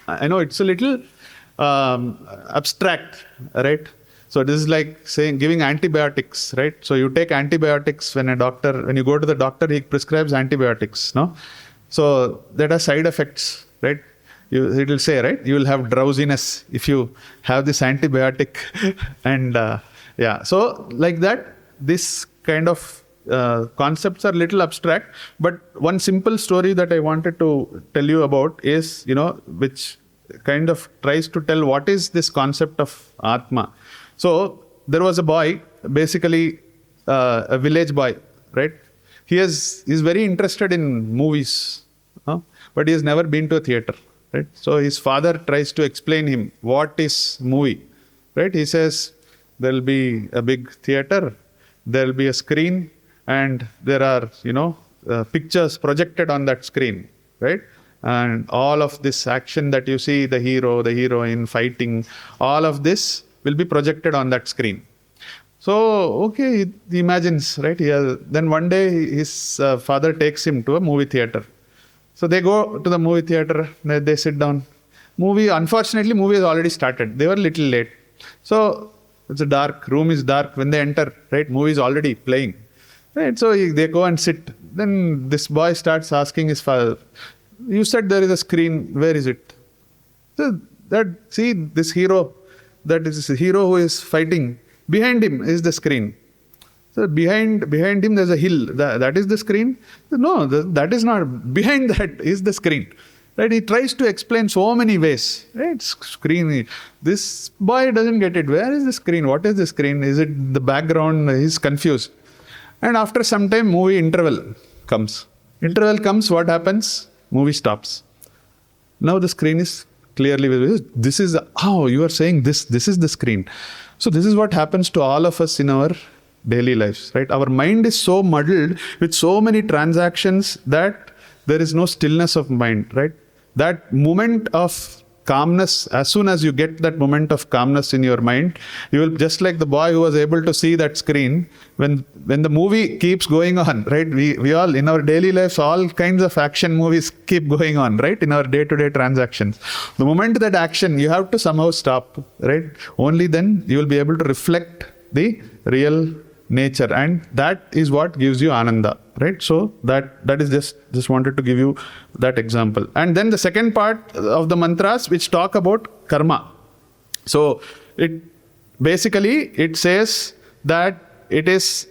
I know it's a little abstract, right? So this is like saying giving antibiotics, right? So you take antibiotics when you go to the doctor, he prescribes antibiotics, no? So there are side effects, right? It will say, right? You will have drowsiness if you have this antibiotic, and so like that, this kind of concepts are little abstract. But one simple story that I wanted to tell you about is, which kind of tries to tell what is this concept of Atma. So there was a boy, basically a village boy, right? He is very interested in movies, but he has never been to a theater, right? So his father tries to explain him what is movie, right? He says there will be a big theater, there will be a screen, and there are, pictures projected on that screen, right? And all of this action that you see, the hero, the heroine fighting, all of this will be projected on that screen. So, okay, he imagines, right? Then one day his father takes him to a movie theater. So they go to the movie theater, they sit down. Unfortunately, movie has already started. They were a little late. So it's dark, room is dark. When they enter, right, movie is already playing. Right? So they go and sit. Then this boy starts asking his father, you said there is a screen, where is it? So this hero, that is a hero who is fighting. Behind him is the screen. So behind him there's a hill. That is the screen? No, that is not. Behind that is the screen. Right? He tries to explain so many ways. Right? Screen. This boy doesn't get it. Where is the screen? What is the screen? Is it the background? He's confused. And after some time, movie interval comes. What happens? Movie stops. Now the screen is clearly visible. This is, you are saying this is the screen. So this is what happens to all of us in our daily lives, right? Our mind is so muddled with so many transactions that there is no stillness of mind, right? That moment of calmness, as soon as you get that moment of calmness in your mind, you will, just like the boy who was able to see that screen, when the movie keeps going on, right? We all, in our daily lives, all kinds of action movies keep going on, right? In our day-to-day transactions. The moment that action, you have to somehow stop, right? Only then you will be able to reflect the real nature, and that is what gives you ananda, right? So that is just wanted to give you that example. And then the second part of the mantras which talk about karma. So it says that it is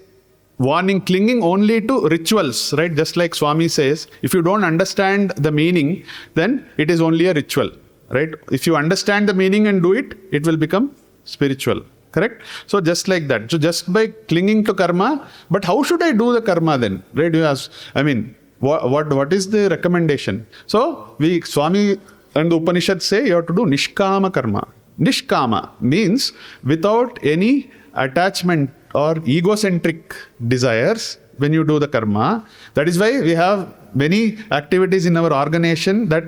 warning, clinging only to rituals, right? Just like Swami says, if you don't understand the meaning, then it is only a ritual, right? If you understand the meaning and do it, it will become spiritual, correct? So just like that. So just by clinging to karma, but how should I do the karma then? Right? You ask, I mean, what is the recommendation? So Swami and the Upanishads say you have to do nishkama karma. Nishkama means without any attachment or egocentric desires when you do the karma. That is why we have many activities in our organization that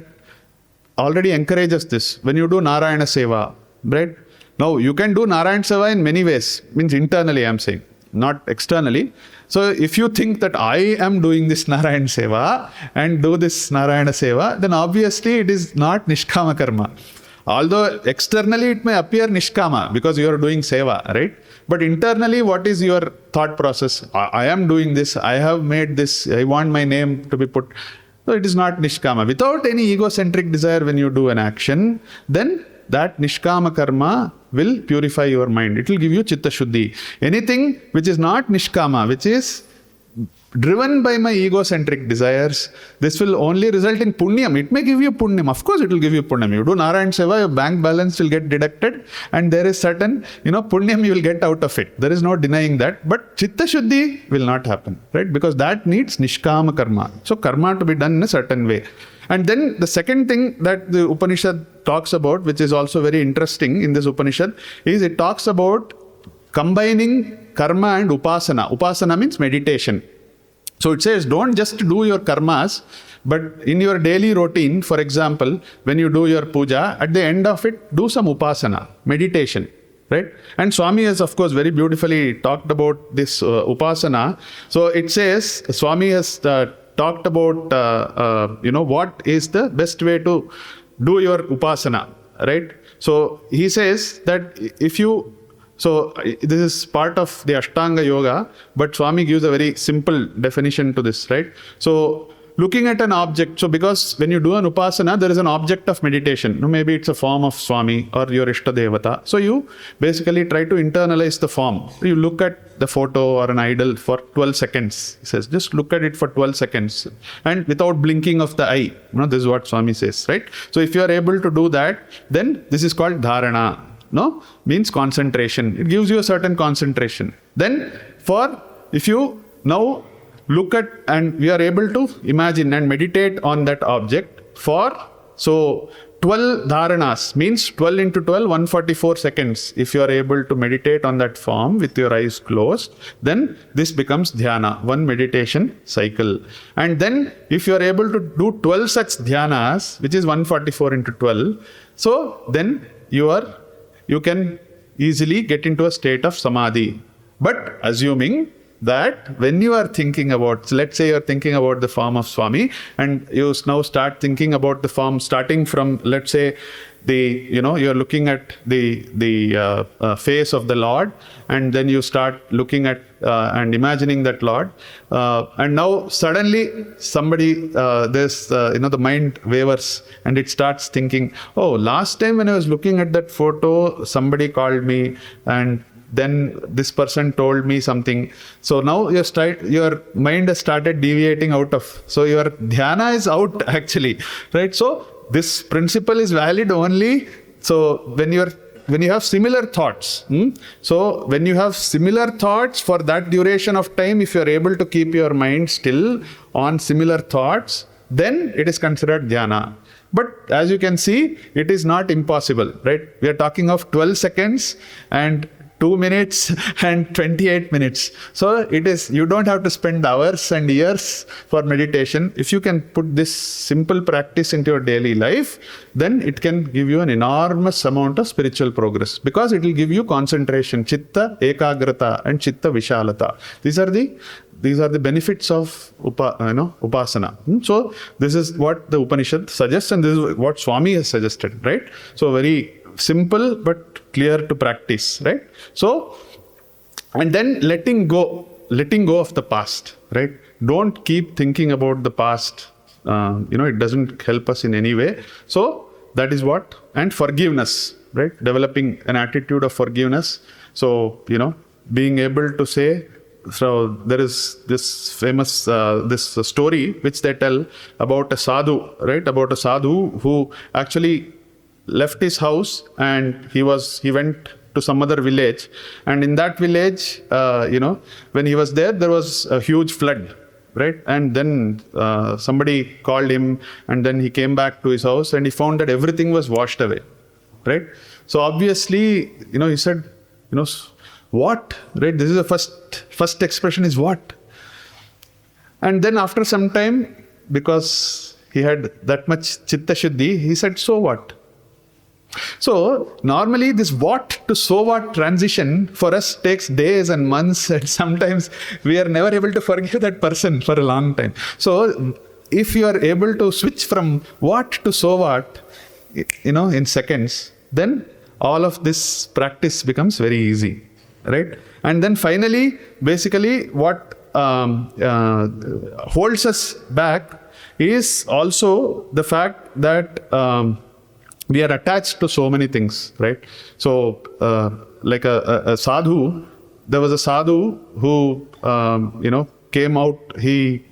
already encourages this. When you do Narayana Seva, right? Now you can do Narayana Seva in many ways, means internally I am saying, not externally. So if you think that I am doing this Narayana Seva and do this Narayana Seva, then obviously it is not Nishkama Karma. Although externally it may appear Nishkama because you are doing Seva, right? But internally, what is your thought process? I am doing this, I have made this, I want my name to be put. So it is not Nishkama. Without any egocentric desire when you do an action, then that Nishkama Karma will purify your mind. It will give you Chitta Shuddhi. Anything which is not Nishkama, which is driven by my egocentric desires, this will only result in punyam. It may give you punyam. Of course, it will give you punyam. You do Narayana Seva, your bank balance will get deducted, and there is certain, punyam you will get out of it. There is no denying that. But Chitta Shuddhi will not happen, right? Because that needs Nishkama Karma. So, karma to be done in a certain way. And then the second thing that the Upanishad talks about, which is also very interesting in this Upanishad, is it talks about combining karma and upasana. Upasana means meditation. So it says, don't just do your karmas, but in your daily routine, for example, when you do your puja, at the end of it, do some upasana, meditation, right? And Swami has, of course, very beautifully talked about this upasana. So it says, Swami has talked about, what is the best way to do your upasana, right? So he says that So this is part of the Ashtanga Yoga, but Swami gives a very simple definition to this, right? So looking at an object, so because when you do an upasana, there is an object of meditation. Maybe it's a form of Swami or your Ishta Devata. So you basically try to internalize the form. You look at the photo or an idol for 12 seconds. He says, just look at it for 12 seconds and without blinking of the eye. This is what Swami says, right? So if you are able to do that, then this is called dharana. Means concentration. It gives you a certain concentration. Then if you now look at and we are able to imagine and meditate on that object so 12 dharanas means 12 into 12, 144 seconds. If you are able to meditate on that form with your eyes closed, then this becomes dhyana, one meditation cycle. And then if you are able to do 12 such dhyanas, which is 144 into 12, so then you can easily get into a state of samadhi. But assuming that when you are thinking about, let's say you're thinking about the form of Swami, and you now start thinking about the form starting from, let's say, you're looking at the face of the Lord, and then you start looking at and imagining that Lord, and now suddenly somebody, the mind wavers and it starts thinking, oh, last time when I was looking at that photo, somebody called me and then this person told me something. So now your mind has started deviating out of. So your dhyana is out actually, right? So this principle is valid only. So when you have similar thoughts. So when you have similar thoughts for that duration of time, if you are able to keep your mind still on similar thoughts, then it is considered dhyana. But as you can see, it is not impossible, right? We are talking of 12 seconds and 2 minutes and 28 minutes. So you don't have to spend hours and years for meditation. If you can put this simple practice into your daily life, then it can give you an enormous amount of spiritual progress, because it will give you concentration, chitta ekagrata and chitta vishalata. These are the benefits of upasana. So this is what the Upanishad suggests, and this is what Swami has suggested, right? So very simple but clear to practice, right? So And then letting go of the past, right? Don't keep thinking about the past. It doesn't help us in any way. So that is what, and forgiveness, right? Developing an attitude of forgiveness. So, being able to say, so there is this famous, this story which they tell about a sadhu, right? About a sadhu who actually left his house and he went to some other village, and in that village, when he was there was a huge flood, right? And then somebody called him, and then he came back to his house and he found that everything was washed away, right? So obviously, he said, what, right? This is the first expression is what? And then after some time, because he had that much chitta shuddhi, he said, so what? So normally this what to so what transition for us takes days and months, and sometimes we are never able to forgive that person for a long time. So if you are able to switch from what to so what, in seconds, then all of this practice becomes very easy, right? And then finally, basically what holds us back is also the fact that we are attached to so many things, right? So, like a sadhu, there was a sadhu who, came out. He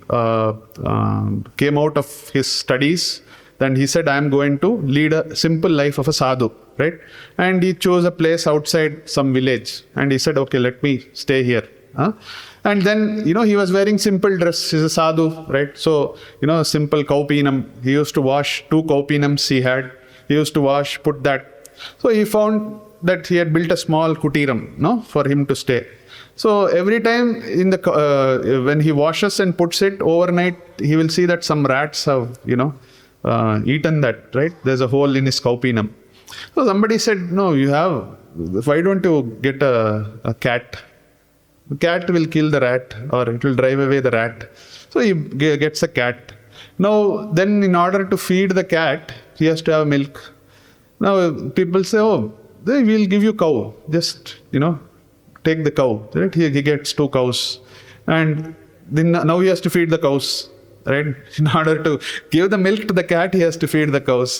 came out of his studies. Then he said, "I am going to lead a simple life of a sadhu," right? And he chose a place outside some village, and he said, "Okay, let me stay here." And then, he was wearing simple dress. He's a sadhu, right? So, simple kaupinam. He used to wash 2 kaupinams he had. He used to wash, put that. So he found that he had built a small kutiram, for him to stay. So every time when he washes and puts it overnight, he will see that some rats have, eaten that, right? There's a hole in his kaupinam. So somebody said, "No, why don't you get a cat? The cat will kill the rat, or it will drive away the rat." So he gets a cat. Now, then in order to feed the cat, he has to have milk. Now, people say, "Oh, they will give you cow. Just, take the cow." Right? He gets 2 cows. And then now he has to feed the cows. Right? In order to give the milk to the cat, he has to feed the cows.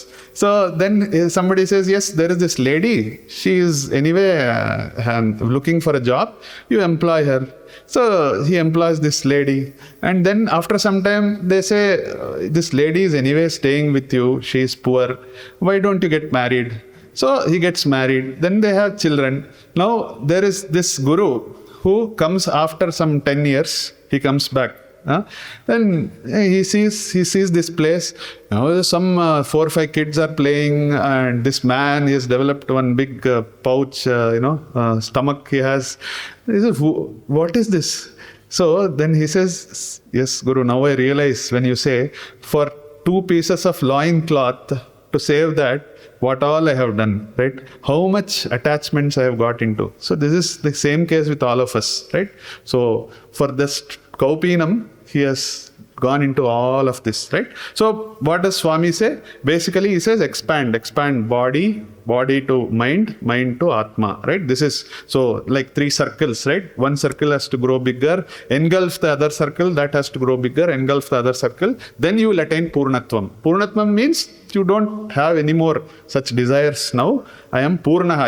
So then somebody says, "Yes, there is this lady. She is anyway looking for a job. You employ her." So he employs this lady. And then after some time, they say, "This lady is anyway staying with you. She is poor. Why don't you get married?" So he gets married. Then they have children. Now there is this guru who comes after some 10 years. He comes back. Then he sees this place. Some 4 or 5 kids are playing, and this man has developed one big pouch, stomach he has. He says, "What is this?" So then he says, "Yes, Guru, now I realize when you say for 2 pieces of loin cloth to save that, what all I have done, right? How much attachments I have got into." So this is the same case with all of us, right? So for this kaupinam, he has gone into all of this, right? So what does Swami say? Basically, he says expand body to mind to Atma, right? This is, so like 3 circles, right? One circle has to grow bigger, engulf the other circle, that has to grow bigger, engulf the other circle. Then you will attain Purnatvam. Purnatvam means you don't have any more such desires now. I am Purnaha.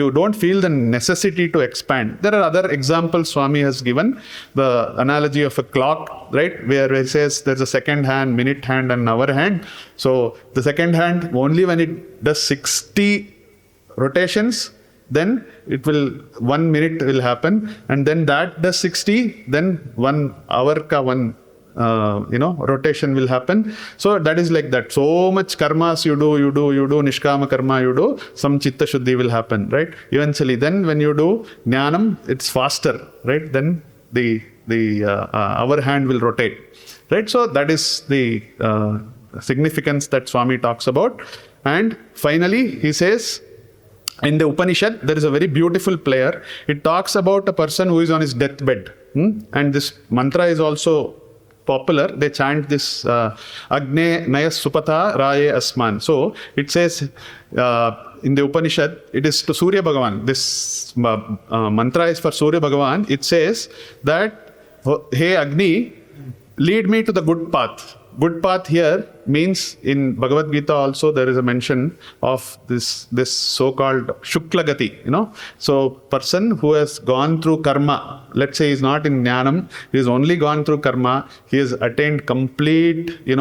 You don't feel the necessity to expand. There are other examples Swami has given. The analogy of a clock, right? Where it says there's a second hand, minute hand, and hour hand. So the second hand, only when it does 60 rotations, then 1 minute will happen. And then that does 60, then 1 hour ka 1 rotation will happen. So that is like that. So much karmas you do, nishkama karma you do, some chitta shuddhi will happen, right? Eventually, then when you do jnanam, it's faster, right? Then the our hand will rotate, right? So that is the significance that Swami talks about. And finally, he says, in the Upanishad, there is a very beautiful prayer. It talks about a person who is on his deathbed. And this mantra is also popular. They chant this Agne Naya Supata Raye Asman. So it says, in the Upanishad, it is to Surya Bhagavan. This mantra is for Surya Bhagavan. It says that, hey Agni, lead me to the good path. Good path here means in Bhagavad Gita also there is a mention of this so-called Shuklagati, So person who has gone through karma, let's say he's not in Jnanam, he's only gone through karma, he has attained complete, he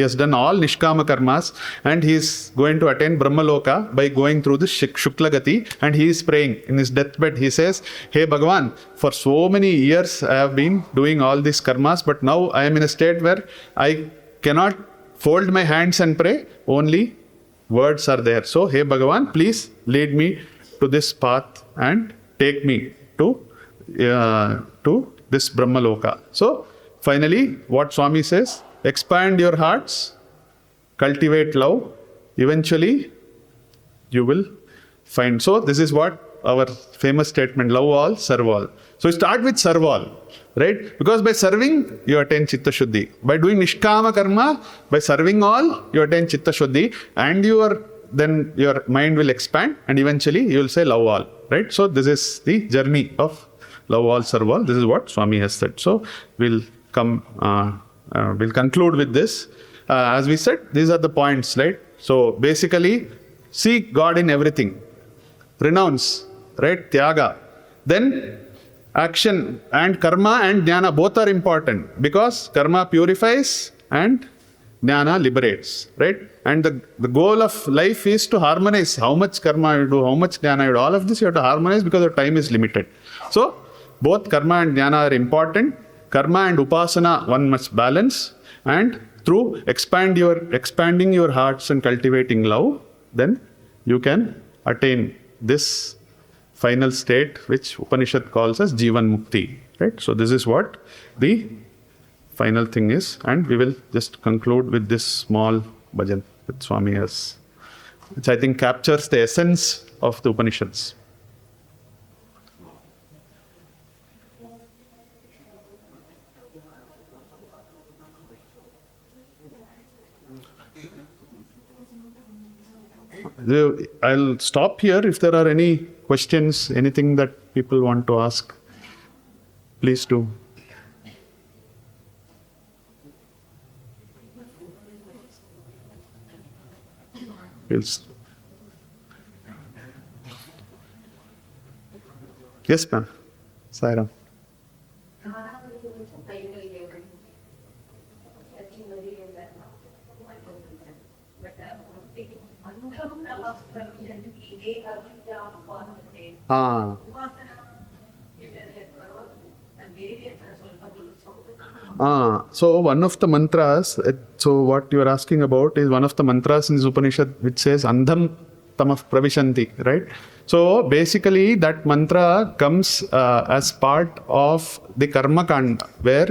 has done all Nishkama karmas and he is going to attain Brahmaloka by going through the Shuklagati, and he is praying in his deathbed. He says, hey Bhagavan, for so many years I have been doing all these karmas, but now I am in a state where I cannot fold my hands and pray, only words are there. So, hey Bhagavan, please lead me to this path and take me to this Brahmaloka. So, finally, what Swami says, expand your hearts, cultivate love, eventually you will find. So this is what our famous statement, love all, serve all. So you start with serve all, right? Because by serving, you attain Chitta Shuddhi. By doing Nishkama Karma, by serving all, you attain Chitta Shuddhi, and then your mind will expand, and eventually you will say love all, right? So this is the journey of love all, serve all. This is what Swami has said. So we'll conclude with this. As we said, these are the points, right? So basically, seek God in everything. Renounce, right? Tyaga. Then action and karma and jnana both are important, because karma purifies and jnana liberates, right? And the goal of life is to harmonize how much karma you do, how much jnana you do. All of this you have to harmonize because the time is limited. So both karma and jnana are important. Karma and upasana one must balance, and through expanding your hearts and cultivating love, then you can attain this final state which Upanishad calls as Jivan Mukti, right? So this is what the final thing is, and we will just conclude with this small bhajan that Swami has, which I think captures the essence of the Upanishads. I'll stop here. If there are any questions, anything that people want to ask, please do. Yes, ma'am. Sairam. So one of the mantras, so what you are asking about is one of the mantras in this Upanishad which says Andham Tamah Pravishanti, right? So basically that mantra comes as part of the Karma Kanda, where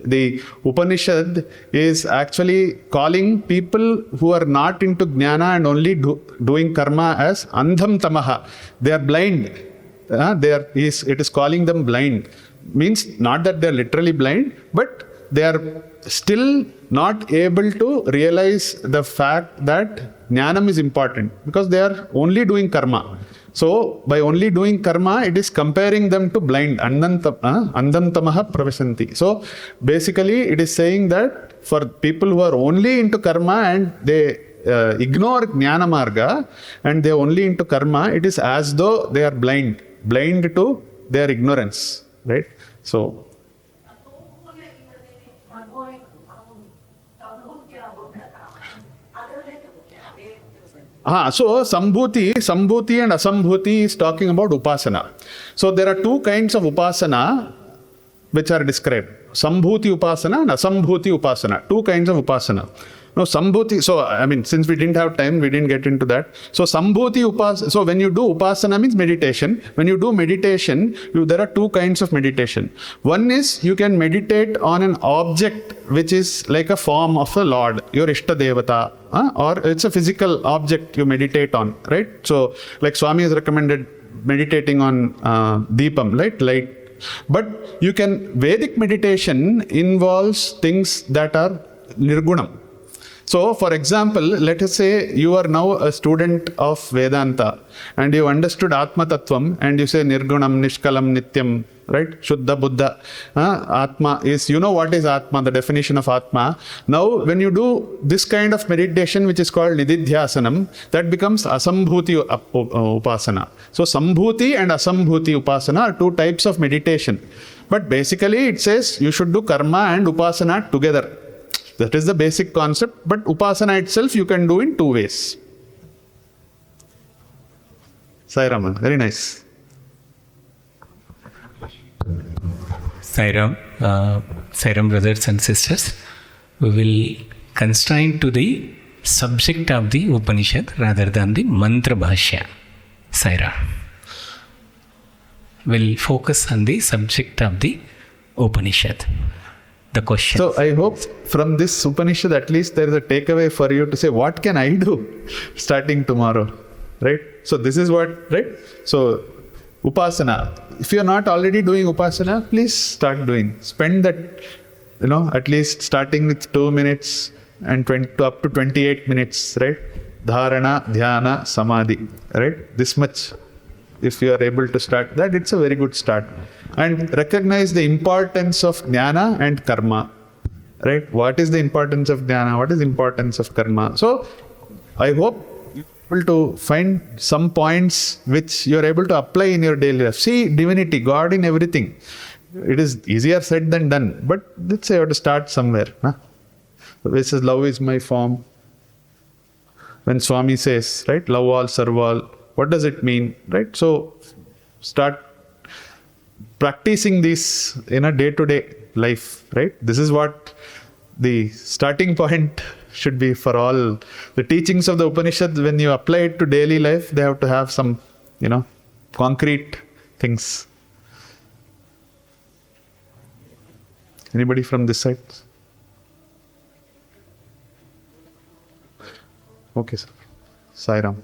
the Upanishad is actually calling people who are not into Jnana and only doing karma as Andham Tamaha. They are blind. It is calling them blind. Means not that they are literally blind, but they are still not able to realize the fact that Jnanam is important, because they are only doing karma. So by only doing karma, it is comparing them to blind. Andham Tamaha Pravishanti. So basically it is saying that for people who are only into karma and they ignore Jnana Marga and they are only into karma, it is as though they are blind to their ignorance, right? So so Sambhuti and Asambhuti is talking about Upasana. So there are two kinds of Upasana which are described. Sambhuti Upasana and Asambhuti Upasana. Two kinds of Upasana. No, Sambhuti, so I mean, since we didn't have time, we didn't get into that. So Sambhuti Upasana, so when you do Upasana means meditation. When you do meditation, there are two kinds of meditation. One is you can meditate on an object which is like a form of a Lord, your Ishta Devata, or it's a physical object you meditate on, right? So like Swami has recommended meditating on Deepam, right? Light. But Vedic meditation involves things that are Nirgunam. So, for example, let us say you are now a student of Vedanta and you understood Atma Tattvam and you say Nirgunam, Nishkalam, Nityam, right? Shuddha Buddha. Atma is, you know what is Atma, the definition of Atma. Now, when you do this kind of meditation, which is called Nididhyasanam, that becomes Asambhuti Upasana. So, Sambhuti and Asambhuti Upasana are two types of meditation. But basically, it says you should do karma and upasana together. That is the basic concept. But upasana itself you can do in two ways. Sai Raman, very nice. Sai Ram, brothers and sisters, we will constrain to the subject of the Upanishad rather than the mantra bhashya. Sai Ram. Will focus on the subject of the Upanishad. The question. So I hope from this Upanishad at least there is a takeaway for you to say, what can I do starting tomorrow? Right? So this is what, right? So Upasana. If you are not already doing Upasana, please start doing. Spend that, at least starting with 2 minutes and up to 28 minutes, right? Dharana, Dhyana, Samadhi, right? This much. If you are able to start that, it's a very good start. And recognize the importance of Jnana and Karma. Right? What is the importance of Jnana? What is the importance of Karma? So, I hope you're able to find some points which you're able to apply in your daily life. See divinity, God in everything. It is easier said than done. But let's say you have to start somewhere. This is love is my form. When Swami says, right, love all, serve all. What does it mean, right? So, start practicing this in a day-to-day life, right? This is what the starting point should be for all the teachings of the Upanishads. When you apply it to daily life, they have to have some, concrete things. Anybody from this side? Okay, sir. Sai Ram.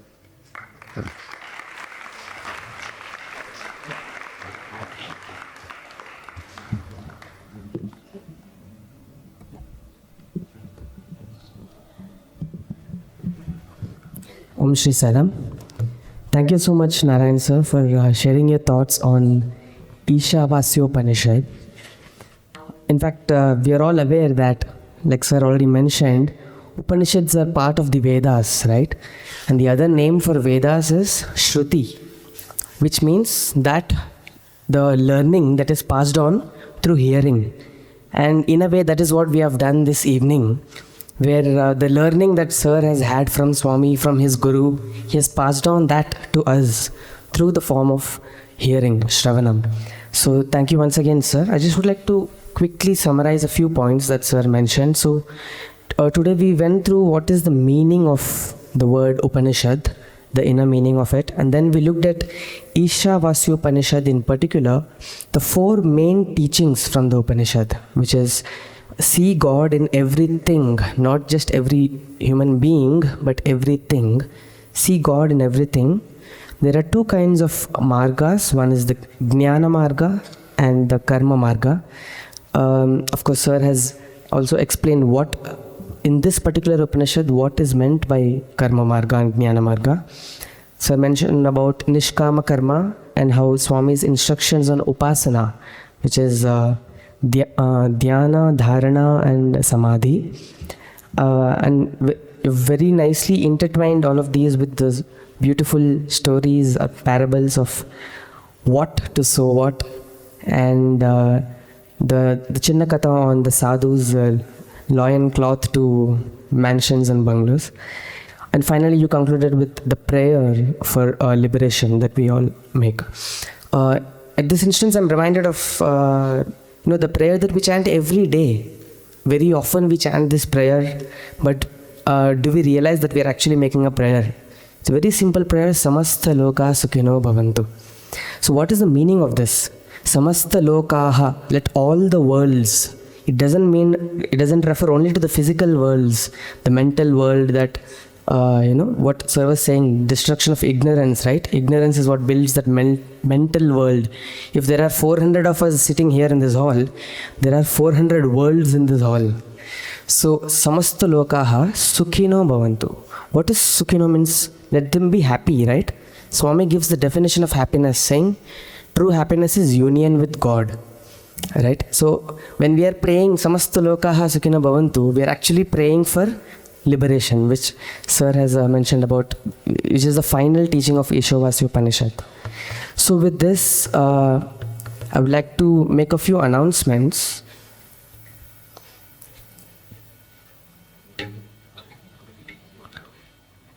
Om Shri Saram. Thank you so much, Narayan sir, for sharing your thoughts on Ishavasya Upanishad. In fact, we are all aware that, like sir already mentioned, Upanishads are part of the Vedas, right? And the other name for Vedas is Shruti, which means that the learning that is passed on through hearing. And in a way, that is what we have done this evening, where the learning that sir has had from Swami, from his Guru, he has passed on that to us through the form of hearing, Shravanam. So thank you once again, sir. I just would like to quickly summarize a few points that sir mentioned. So today we went through what is the meaning of the word Upanishad, the inner meaning of it, and then we looked at Ishavasya Upanishad in particular, the 4 main teachings from the Upanishad, which is see God in everything, not just every human being, but everything. See God in everything. There are 2 kinds of margas. One is the Jnana marga and the Karma marga. Of course, sir has also explained what, in this particular Upanishad, what is meant by Karma marga and Jnana marga. Sir mentioned about Nishkama Karma and how Swami's instructions on Upasana, which is Dhyana, Dharana and Samadhi. And very nicely intertwined all of these with those beautiful stories or parables of what to sow what, and the Chinna Katha on the sadhus loin cloth to mansions and bungalows. And finally you concluded with the prayer for liberation that we all make. At this instance I'm reminded of the prayer that we chant every day. Very often we chant this prayer, but do we realize that we are actually making a prayer? It's a very simple prayer, Samastha Loka Sukhino Bhavantu. So what is the meaning of this? Samastha Lokaha, let all the worlds. It doesn't refer only to the physical worlds, the mental world that, what sir was saying, destruction of ignorance, right? Ignorance is what builds that mental world. If there are 400 of us sitting here in this hall, there are 400 worlds in this hall. So, samasta lokaha sukhino bhavantu. What is sukhino means? Let them be happy, right? Swami gives the definition of happiness saying, true happiness is union with God. Right? So, when we are praying samasta lokaha sukhino bhavantu, we are actually praying for liberation, which Sir has mentioned about, which is the final teaching of Ishavasya Upanishad. So, with this, I would like to make a few announcements.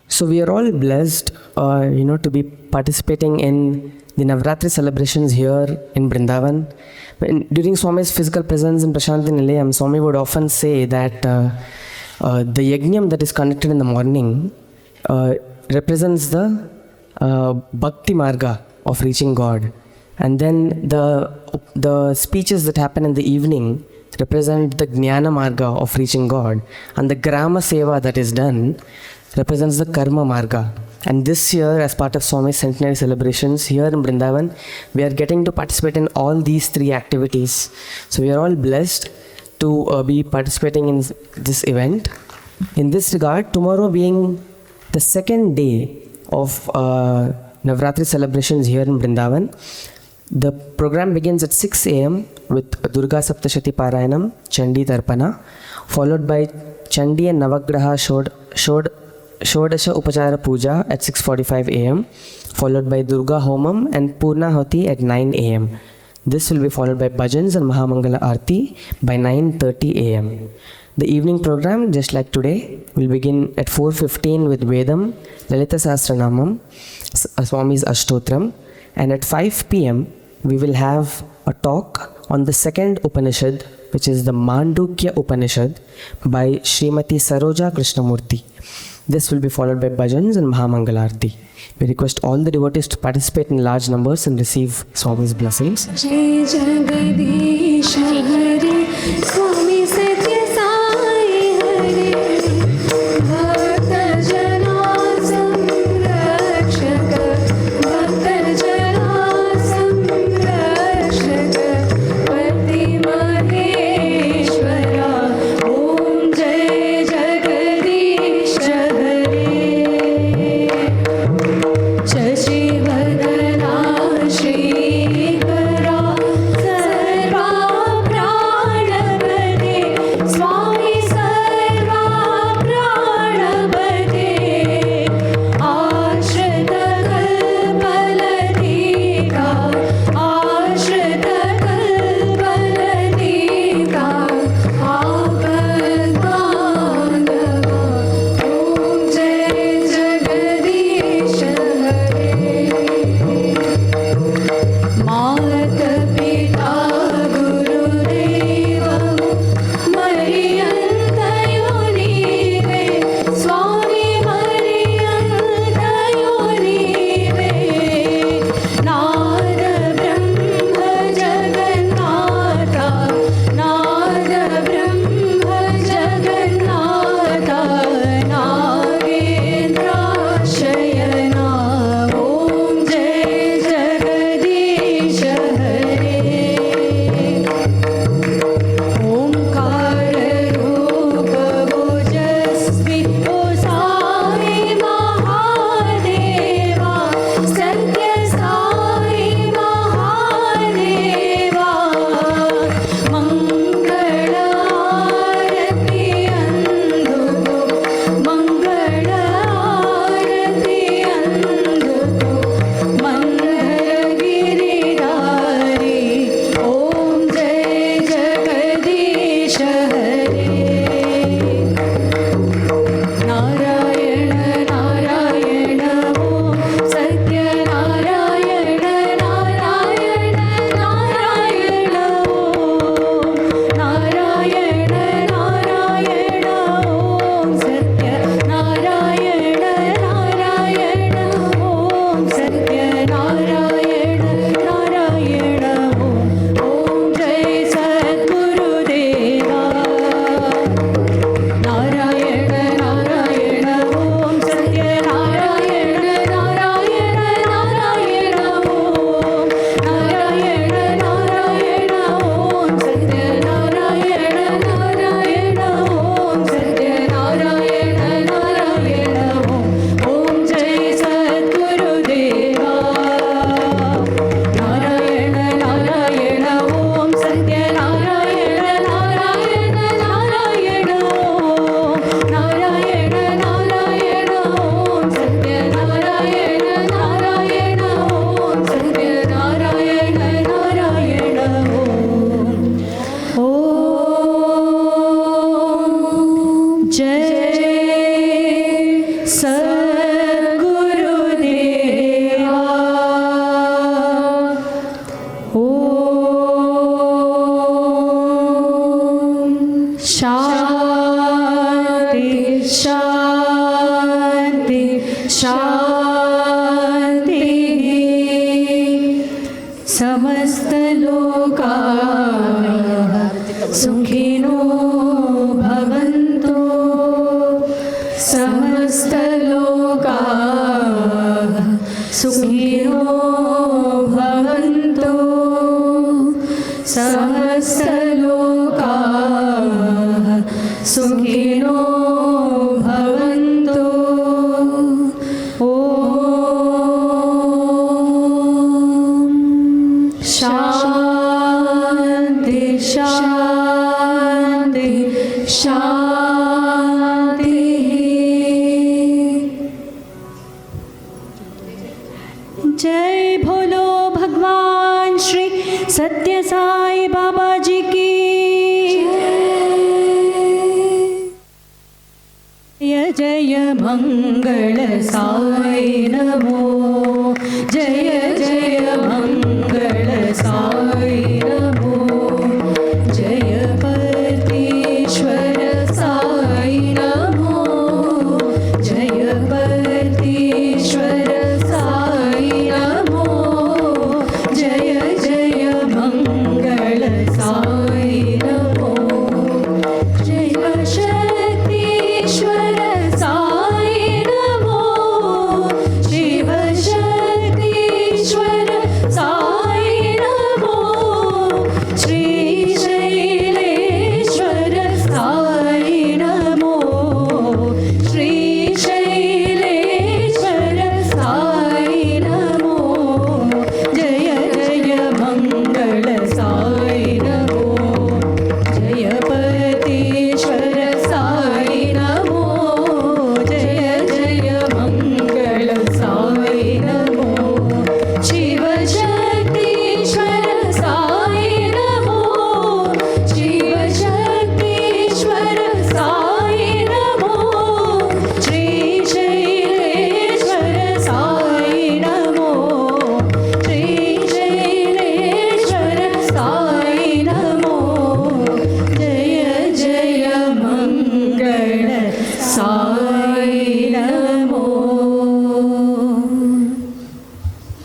So we are all blessed, to be participating in the Navaratri celebrations here in Brindavan. During Swami's physical presence in Prasanthi Nilayam, Swami would often say that the yajnam that is conducted in the morning represents the bhakti marga of reaching God. And then the speeches that happen in the evening represent the Jnana marga of reaching God. And the grama seva that is done represents the karma marga. And this year, as part of Swami's centenary celebrations here in Brindavan, we are getting to participate in all these three activities. So we are all blessed to be participating in this event. In this regard, tomorrow being the second day of Navaratri celebrations here in Brindavan, the program begins at 6 a.m. with Durga Saptashati Parayanam, Chandi Tarpana, followed by Chandi and Navagraha Shodasha Upachara Puja at 6:45 a.m., followed by Durga Homam and Purnahoti at 9 a.m. This will be followed by bhajans and Mahamangala Aarti by 9:30 a.m. The evening program, just like today, will begin at 4:15 with Vedam, Lalita Sahasranamam, Swami's Ashtotram, and at 5 p.m. we will have a talk on the second Upanishad, which is the Mandukya Upanishad by Srimati Saroja Krishnamurti. This will be followed by bhajans and Mahamangalarti. We request all the devotees to participate in large numbers and receive Swami's blessings. Jai Jagadish Hare Swami Sathya Sai Hare Bhakta Jana Samrakshaka Bhakta Jana Samrakshaka Pati Maheshwara Om Jai Jagadish Hare Shashivardhana Shri Kara Sarva Pranavali जय सद्गुरुदेवा। ओम शांति शांति शांति। समस्त लोकाः सुखिनो भवन्तु। समस्त लोकाः सुखिनो भवन्तु। समस्त लोकाः सुखिनो भवन्तु। ओम शांति शांति शांति। जय भोलो भगवान श्री सत्य साई बाबा जी की जय। जय मंगल साई नमो। जय जय मंगल